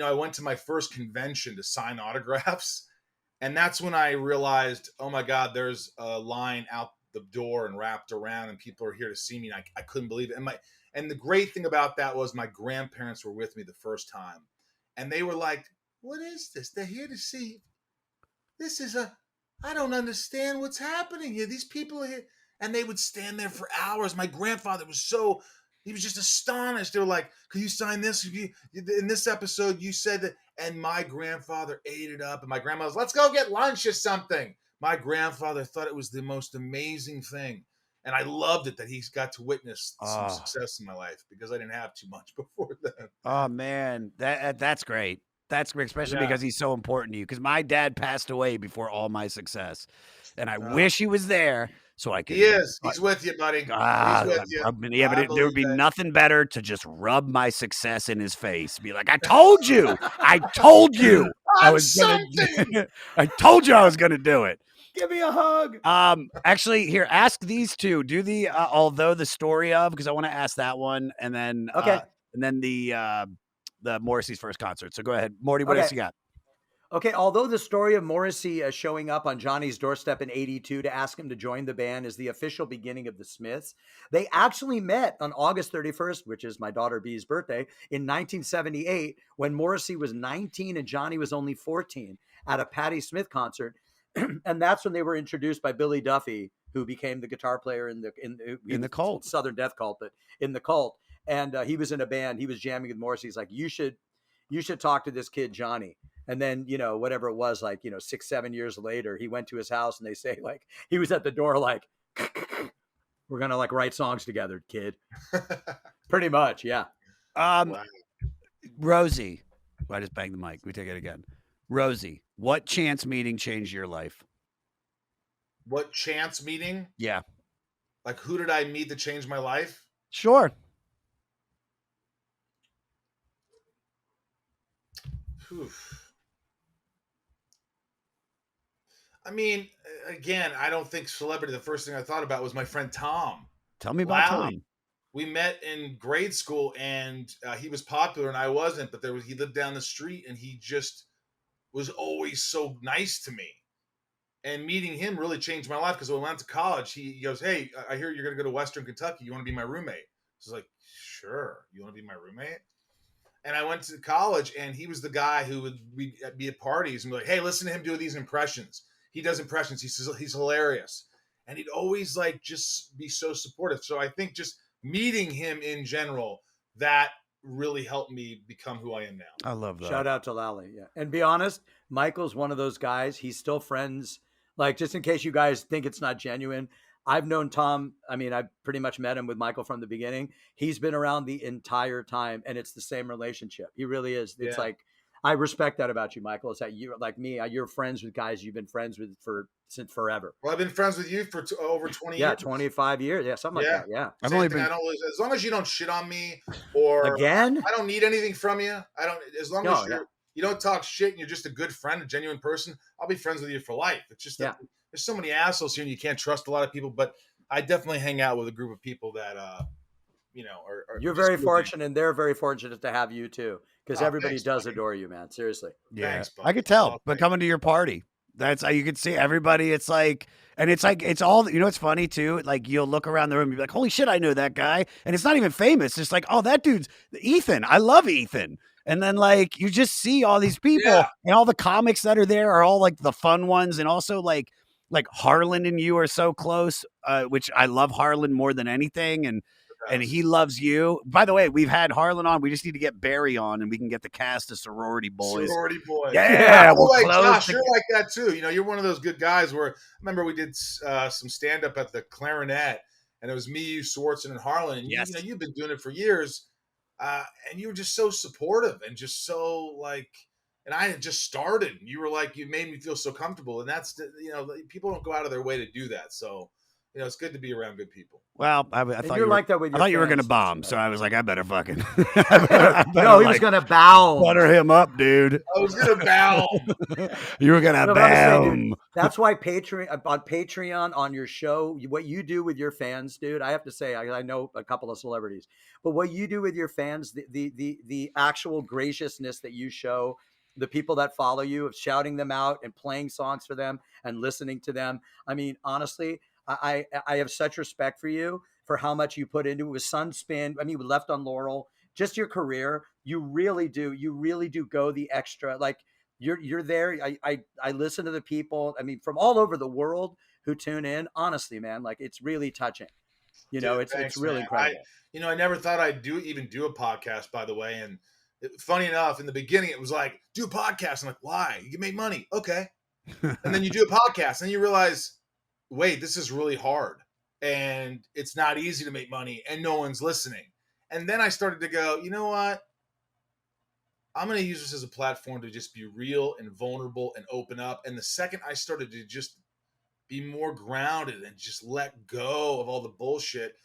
I went to my first convention to sign autographs. And that's when I realized, oh my God, there's a line out the door and wrapped around, and people are here to see me. And I couldn't believe it. And the great thing about that was my grandparents were with me the first time, and they were like, "What is this? They're here to see. This is I don't understand what's happening here. These people are here." And they would stand there for hours. My grandfather was he was just astonished. They were like, "Could you sign this? In this episode, you said that." And my grandfather ate it up. And my grandma was, "Let's go get lunch or something." My grandfather thought it was the most amazing thing. And I loved it that he's got to witness some success in my life, because I didn't have too much before then. Oh man, that's great. That's great, especially Yeah. because he's so important to you. Because my dad passed away before all my success, and I wish he was there so I could. He is. He's with you, buddy. He's with you. Yeah, but I there would be believe that. nothing better to just rub my success in his face. Be like, "I told you, I told you, I I'm was gonna, something. I told you I was gonna do it." Give me a hug. Actually, here, ask these two. Do the although the story of, because I want to ask that one, and then Okay. and then the Morrissey's first concert. So go ahead, Morty. What Okay. else you got? Okay, although the story of Morrissey showing up on Johnny's doorstep in '82 to ask him to join the band is the official beginning of the Smiths, they actually met on August 31st, which is my daughter Bee's birthday, in 1978, when Morrissey was 19 and Johnny was only 14, at a Patti Smith concert. And that's when they were introduced by Billy Duffy, who became the guitar player in the Cult. Southern Death Cult, but in the Cult. And he was in a band. He was jamming with Morrissey. He's like, you should talk to this kid, Johnny. And then, whatever it was, 6-7 years later, he went to his house, and they say, he was at the door, we're going to write songs together, kid. Pretty much. Yeah. Wow. Rosie, I just banged the mic. We take it again. Rosie, what chance meeting changed your life? What chance meeting? Yeah. Like, who did I meet that changed my life? Sure. Oof. I mean, again, I don't think celebrity. The first thing I thought about was my friend Tom. Tell me about Wow. Tom. We met in grade school, and he was popular and I wasn't, but he lived down the street, and he just was always so nice to me. And meeting him really changed my life, because when I went to college, he goes, "Hey, I hear you're going to go to Western Kentucky. You want to be my roommate?" So I was like, "Sure. You want to be my roommate?" And I went to college, and he was the guy who would be at parties and be like, "Hey, listen to him do these impressions. He does impressions. He's hilarious." And he'd always just be so supportive. So I think just meeting him in general, that really helped me become who I am now. I love that. Shout out to Lally. Yeah. And be honest, Michael's one of those guys. He's still friends. Just in case you guys think it's not genuine, I've known Tom. I mean, I've pretty much met him with Michael from the beginning. He's been around the entire time, and it's the same relationship. He really is. It's I respect that about you, Michael. It's that you're like me. You're friends with guys you've been friends with since forever. Well, I've been friends with you for over 20 years. Yeah, 25 years. Yeah, something like that. Yeah. I've only been. As long as you don't shit on me, or Again, I don't need anything from you. I don't. As long as you don't talk shit and you're just a good friend, a genuine person, I'll be friends with you for life. It's just that there's so many assholes here, and you can't trust a lot of people. But I definitely hang out with a group of people that are you're very fortunate, and they're very fortunate to have you too, because everybody does buddy. Adore you, man. Seriously. Yeah, Thanks, buddy. I could tell. Oh, but coming to your party, that's how you could see everybody. It's it's all. It's funny too. You'll look around the room, and be like, "Holy shit, I know that guy," and it's not even famous. It's like, "Oh, that dude's Ethan. I love Ethan." And then you just see all these people, and all the comics that are there are all the fun ones, and also like Harlan and you are so close, which I love Harlan more than anything, and he loves you. By the way, we've had Harlan on. We just need to get Barry on, and we can get the cast of Sorority Boys. Sorority Boys. Yeah, we'll Josh, you're like that too. You're one of those good guys where I remember we did some stand up at the Clarinet, and it was me, you, Swartzen, and Harlan. And you've been doing it for years, and you were just so supportive and just so and I had just started. And you were you made me feel so comfortable, and that's people don't go out of their way to do that. So it's good to be around good people. Well, I thought you're like that with your I thought you were fans. going to bomb, so I was like, I better fucking. No, he was going to bow. Butter him up, dude. I was going to bow. You were going to bow. That's why Patreon on your show, what you do with your fans, dude. I have to say, I know a couple of celebrities, but what you do with your fans, the actual graciousness that you show. The people that follow you, of shouting them out and playing songs for them and listening to them. I mean, honestly, I have such respect for you for how much you put into it with Sunspin. I mean, with Left on Laurel, just your career. You really do go the extra. Like you're there. I listen to the people. I mean, from all over the world who tune in. Honestly, man, like it's really touching. You know, Dude, it's thanks, really man. incredible. I never thought I'd even do a podcast, by the way. And funny enough, in the beginning, it was like, do a podcast. I'm like, why? You can make money. Okay. And then you do a podcast and you realize, wait, this is really hard. And it's not easy to make money and no one's listening. And then I started to go, you know what? I'm going to use this as a platform to just be real and vulnerable and open up. And the second I started to just be more grounded and just let go of all the bullshit,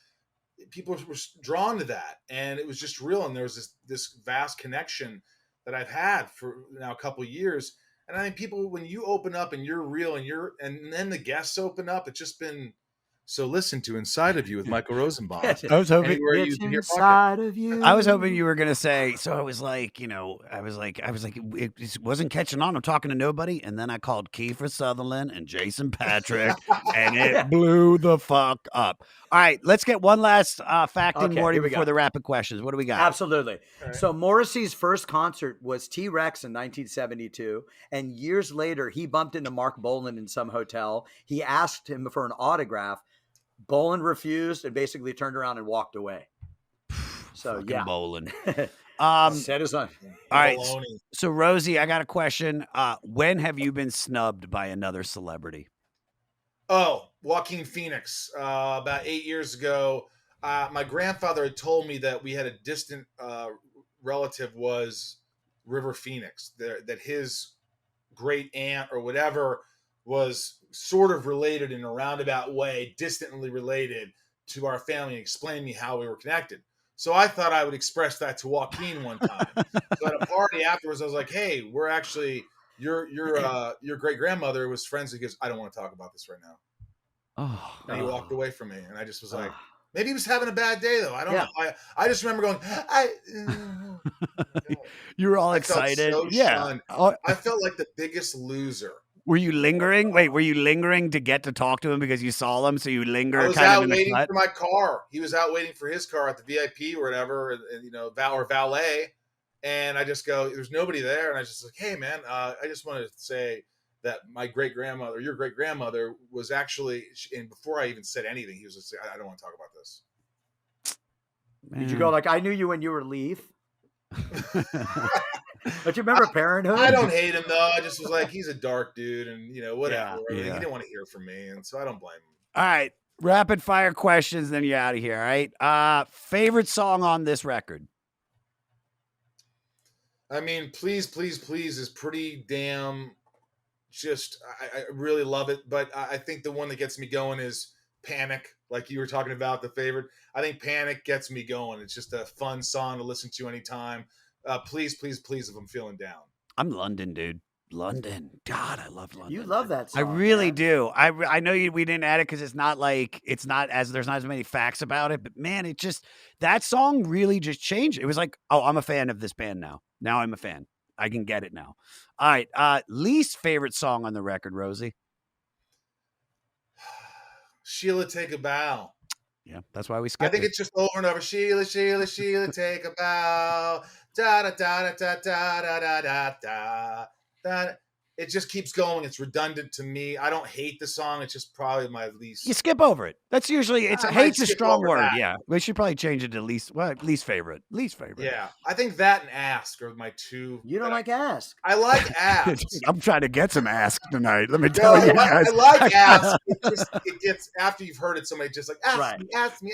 people were drawn to that. And it was just real. And there was this vast connection that I've had for now a couple of years. And I think people, when you open up and you're real and then the guests open up, it's just been so listened to Inside of You with Michael Rosenbaum. I was hoping Anywhere you It's can hear inside of you. I was hoping you were gonna say. So I was like, I was like, it wasn't catching on. I'm talking to nobody, and then I called Kiefer Sutherland and Jason Patrick, and it blew the fuck up. All right, let's get one last fact in, Okay, Morty, here we before go. the rapid questions. What do we got? Absolutely. right. So Morrissey's first concert was T-Rex in 1972, and years later he bumped into Mark Bolan in some hotel. He asked him for an autograph. Bolan refused and basically turned around and walked away. So Fucking yeah, bowling. said his own. All right. Baloney. So Rosie, I got a question. When have you been snubbed by another celebrity? Oh, Joaquin Phoenix. About 8 years ago, my grandfather had told me that we had a distant relative was River Phoenix, that his great aunt or whatever was sort of related in a roundabout way, distantly related to our family, and explained me how we were connected. So I thought I would express that to Joaquin one time. So at a party afterwards, I was like, "Hey, we're actually your great grandmother was friends." He goes, "I don't want to talk about this right now." Oh, And he walked away from me, and I just was like, maybe he was having a bad day though. I don't know. I just remember going, you were all I felt excited. so Yeah. shunned. I felt like the biggest loser. Were you lingering? Wait, were you lingering to get to talk to him because you saw him? So you linger I was kind of out in the waiting cut? for my car. He was out waiting for his car at the VIP or whatever, and or valet. And I just go, there's nobody there. And I just like, hey man, I just wanted to say that my great grandmother, your great grandmother, was actually, and before I even said anything, he was just like, I don't want to talk about this. Did you go like, I knew you when you were Leaf? But you remember Parenthood? I don't hate him though. I just was like, he's a dark dude, and whatever. Yeah. He didn't want to hear from me, and so I don't blame him. All right. Rapid fire questions, then you're out of here. All right. Favorite song on this record? I mean, Please, Please, Please is pretty damn just, I really love it. But I think the one that gets me going is Panic, like you were talking about, the favorite. I think Panic gets me going. It's just a fun song to listen to anytime. Please, Please, Please if I'm feeling down. I'm London, dude. London. God, I love London. You love that I song. really man. do. I know we didn't add it because there's not as many facts about it, but man, it just, that song really just changed. It was like, oh, I'm a fan of this band now. Now I'm a fan. I can get it now. All right. Least favorite song on the record, Rosie. Sheila, Take a Bow. Yeah, that's why we I skipped think it. it's just over and over. Sheila, Sheila, Sheila, take a bow. Da da da da da da da da da da. It just keeps going. It's redundant to me. I don't hate the song. It's just probably my least. You skip over it. That's usually, I might hate's a skip strong over word. that. Yeah. We should probably change it to least favorite. Least favorite. Yeah, I think that and Ask are my two. You don't like Ask. I like Ask. I'm trying to get some ask tonight. Let me No, tell you guys. I like Ask. It gets, after you've heard it, somebody just like, Right. ask me.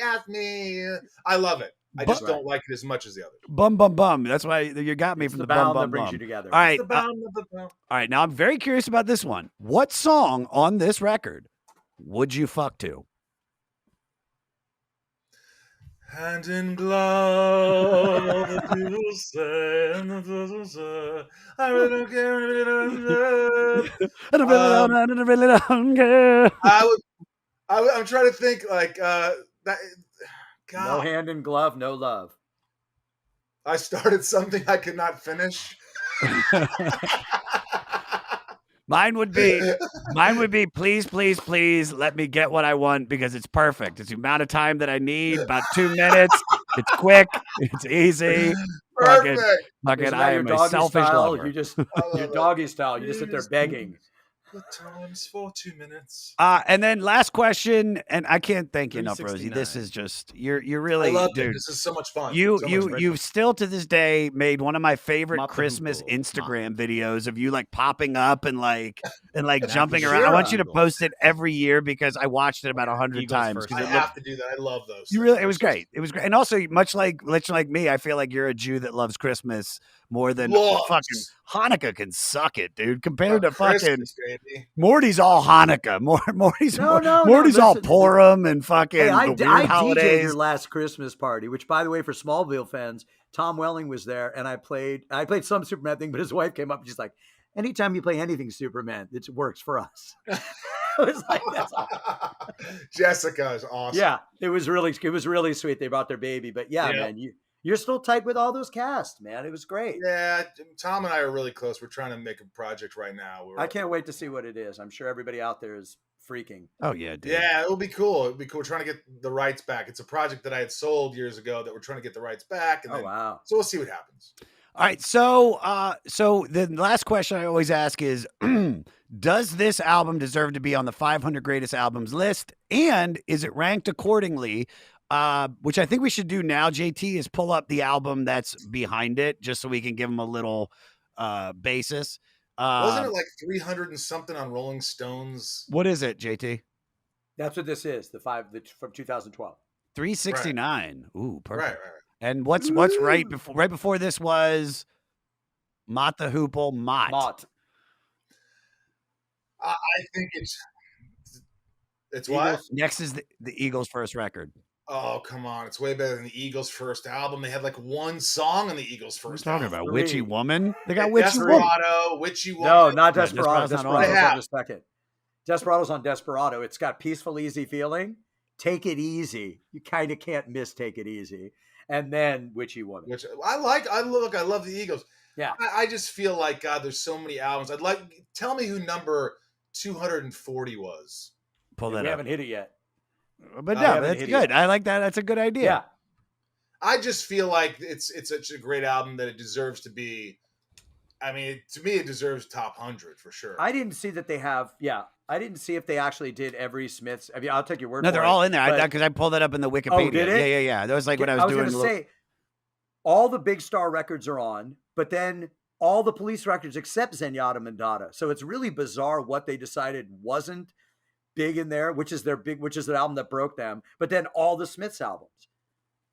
I love it. I just But- don't like it as much as the others. Bum, bum, bum. That's why you got me It's from the the bum, bound bum, that brings bum. you together. All right. The bound of the bound. All right. Now I'm very curious about this one. What song on this record would you fuck to? Hand in glove, all the people say, and the people say, I really don't care, I really don't care. I really don't care. I'm trying to think like that. No God, hand in glove, no love. I started something I could not finish. Mine would be Mine would be please, please, please let me get what I want because it's perfect. It's the amount of time that I need, about 2 minutes. It's quick. It's easy. Fucking, Perfect. fucking, Isn't I that your am a doggy selfish style? lover. You just I love your it. doggy style. You just sit there Please, begging. The time's for 2 minutes. And then last question, and I can't thank you enough, Rosie. This 369. is just you're I really, love it. dude. This is so much fun. You So much you fun. you've still to this day made one of my favorite Mop the Christmas hoopla. Instagram videos of you like popping up and like And jumping after around. I want you to Eagles. post it every year because I watched it about 100 Eagles times first. because I it looked have to do that. I love those. you things. really it They're was so great. It was great. And also much like me, I feel like you're a Jew that loves Christmas more than Loves. fucking Hanukkah can suck it, dude. Compared to fucking Christmas, baby. Morty's all Hanukkah. Morty's No, Morty's all listen, Purim and fucking Hey, I the weird DJ'd holidays. your last Christmas party, which, by the way, for Smallville fans, Tom Welling was there, and I played some Superman thing, but his wife came up and she's like, "Anytime you play anything Superman, it works for us." I was like, "That's awesome." Jessica is awesome. Yeah, it was really sweet. They brought their baby, but yeah, Yeah. man, you're still tight with all those casts, man. It was great. Yeah, Tom and I are really close. We're trying to make a project right now. I can't wait to see what it is. I'm sure everybody out there is freaking. Oh yeah, dude. Yeah, it'll be cool. It'll be cool. We're trying to get the rights back. It's a project that I had sold years ago that we're trying to get the rights back. And Oh then, wow. So we'll see what happens. All right, so the last question I always ask is, does this album deserve to be on the 500 greatest albums list, and is it ranked accordingly? Which I think we should do now, JT, is pull up the album that's behind it, just so we can give them a little basis. Wasn't it like 300 and something on Rolling Stones? What is it, JT? That's what this is. From 2012. 369. Ooh, perfect. Right. And what's right before this was Mott the Hoople Mott. I think it's what? Eagles. Next is the Eagles' first record. Oh, come on. It's way better than the Eagles' first album. They had like one song on the Eagles' What are you first talking album. about? Three. Witchy Woman? They got Witchy Woman. Desperado, Witchy Woman. No, not Yeah, Desperado. Desperado's not Desperado's on it. on the second. Desperado's on Desperado. It's got Peaceful, Easy Feeling, Take It Easy. You kind of can't miss Take It Easy. And then Witchy Woman. Which I like. I love the Eagles. Yeah. I just feel like, God, there's so many albums. Tell me who number 240 was. Pull that We up. haven't hit it yet. But I no, haven't that's hit it good. yet. I like that. That's a good idea. Yeah. I just feel like it's such a great album that it deserves to be. I mean, to me, it deserves top 100 for sure. I didn't see that they have. Yeah. I didn't see if they actually did every Smith's. I mean, I'll take your word No, for they're it. all in there but- because I pulled that up in the Wikipedia. did it? Yeah. That was like what I was doing. going to say, all the big star records are on, but then all the Police records except Zenyatta Mandata. So it's really bizarre what they decided wasn't big in there, which is their album that broke them. But then all the Smiths albums.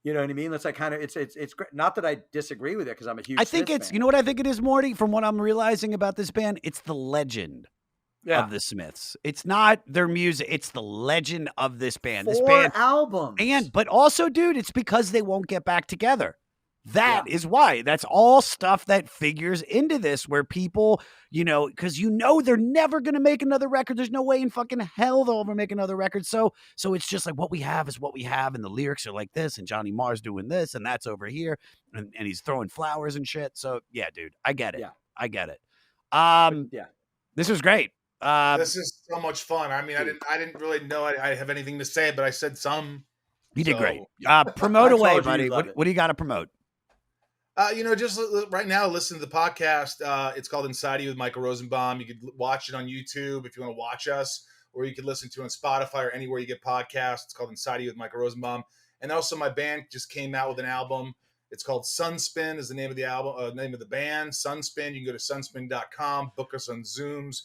You know what I mean? That's like kind of it's great. Not that I disagree with it because I'm a huge. I think Smiths it's fan. you know what I think it is, Morty. From what I'm realizing about this band, it's the legend of the Smiths. It's not their music; it's the legend of this band. This 4 band, albums, but also, dude, it's because they won't get back together. That is why. That's all stuff that figures into this, where people, because they're never going to make another record. There's no way in fucking hell they'll ever make another record. So it's just like what we have is what we have, and the lyrics are like this, and Johnny Marr's doing this, and that's over here, and he's throwing flowers and shit. So yeah, dude, I get it. Yeah. I get it. Yeah. This was great. This is so much fun. I mean, I didn't really know I have anything to say, but I said some. You did great. So- Promote I away, told you buddy. you'd love What do you got to promote? Just right now, listen to the podcast. It's called Inside You with Michael Rosenbaum. You could watch it on YouTube if you want to watch us, or you could listen to it on Spotify or anywhere you get podcasts. It's called Inside You with Michael Rosenbaum. And also, my band just came out with an album. It's called Sunspin is the name of the album, name of the band. Sunspin. You can go to sunspin.com, book us on Zooms,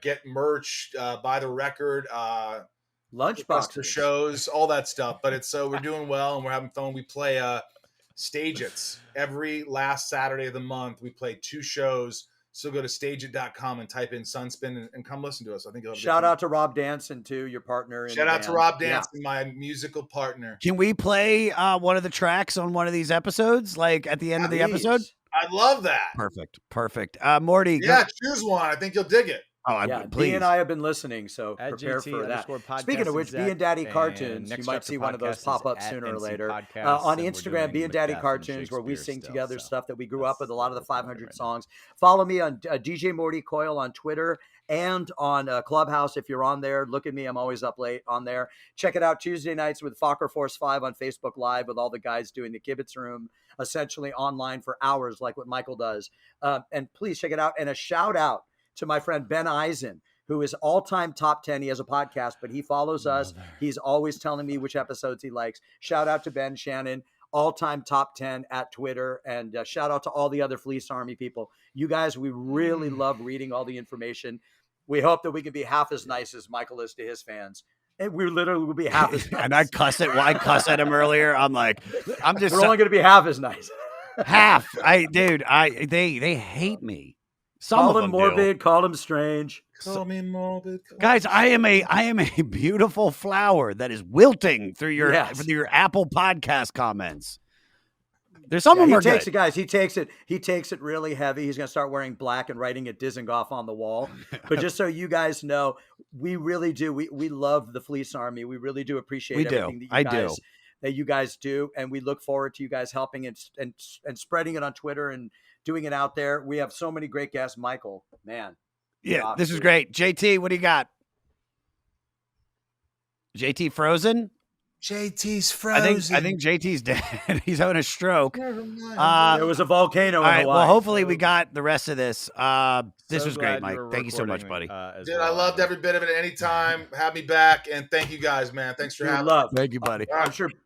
get merch, buy the record, Lunchbox for shows, all that stuff. But we're doing well and we're having fun. We play Stage-Its every last Saturday of the month. We play 2 shows. So go to stageit.com and type in Sunspin and come listen to us. I think you'll have a good Shout time. out to Rob Danson too, your partner. Shout out to Rob Danson, my musical partner. Can we play one of the tracks on one of these episodes, like at the end of the episode? I love that. Perfect. Morty. Yeah, choose one. I think you'll dig it. Oh, Yeah, B please. and I have been listening, so At prepare GT for that. _podcast Speaking of which, B and Daddy exec, Cartoons, and you Next might Chapter see one of those Podcast is pop up at sooner or NC later. Podcasts, On and we're Instagram, doing B and Daddy Macbeth and Cartoons, where we Shakespeare sing still, together so stuff that we grew up with, a lot of the that's what we're doing 500 right now. songs. Follow me on DJ Morty Coyle on Twitter and on Clubhouse. If you're on there, look at me. I'm always up late on there. Check it out Tuesday nights with Fokker Force 5 on Facebook Live with all the guys doing the Kibitz Room, essentially online for hours like what Michael does. And please check it out. And a shout out to my friend Ben Eisen, who is all-time top 10. He has a podcast, but he follows us. He's always telling me which episodes he likes. Shout out to Ben Shannon, all-time top 10 at Twitter. And shout out to all the other Fleece Army people. You guys, we really love reading all the information. We hope that we can be half as nice as Michael is to his fans. And we literally will be half as nice. And I cuss at him earlier. I'm like, I'm just We're only going to be half as nice. half. They hate me. Some Call of him them morbid, call him strange. Call me morbid. Guys, I am a beautiful flower that is wilting through your Yes. Apple Podcast comments. There's some of them He are takes good. it, guys. He takes it really heavy. He's going to start wearing black and writing it Dizengoff on the wall. But just so you guys know, we really do. We love the Fleece Army. We really do appreciate We do. everything that you guys do, and we look forward to you guys helping and spreading it on Twitter and doing it out there. We have so many great guests. Michael, man. Yeah, this is great. JT, what do you got? JT frozen? JT's frozen. I think JT's dead. He's having a stroke. Never mind. There was a volcano All in right. Hawaii. Well, hopefully we got the rest of this. This So was great, glad Mike. were Thank you so much, recording, buddy. as Dude, well. I loved every bit of it. Anytime, have me back, and thank you guys, man. Thanks for Dude, having love. Thank you, buddy. All right. I'm sure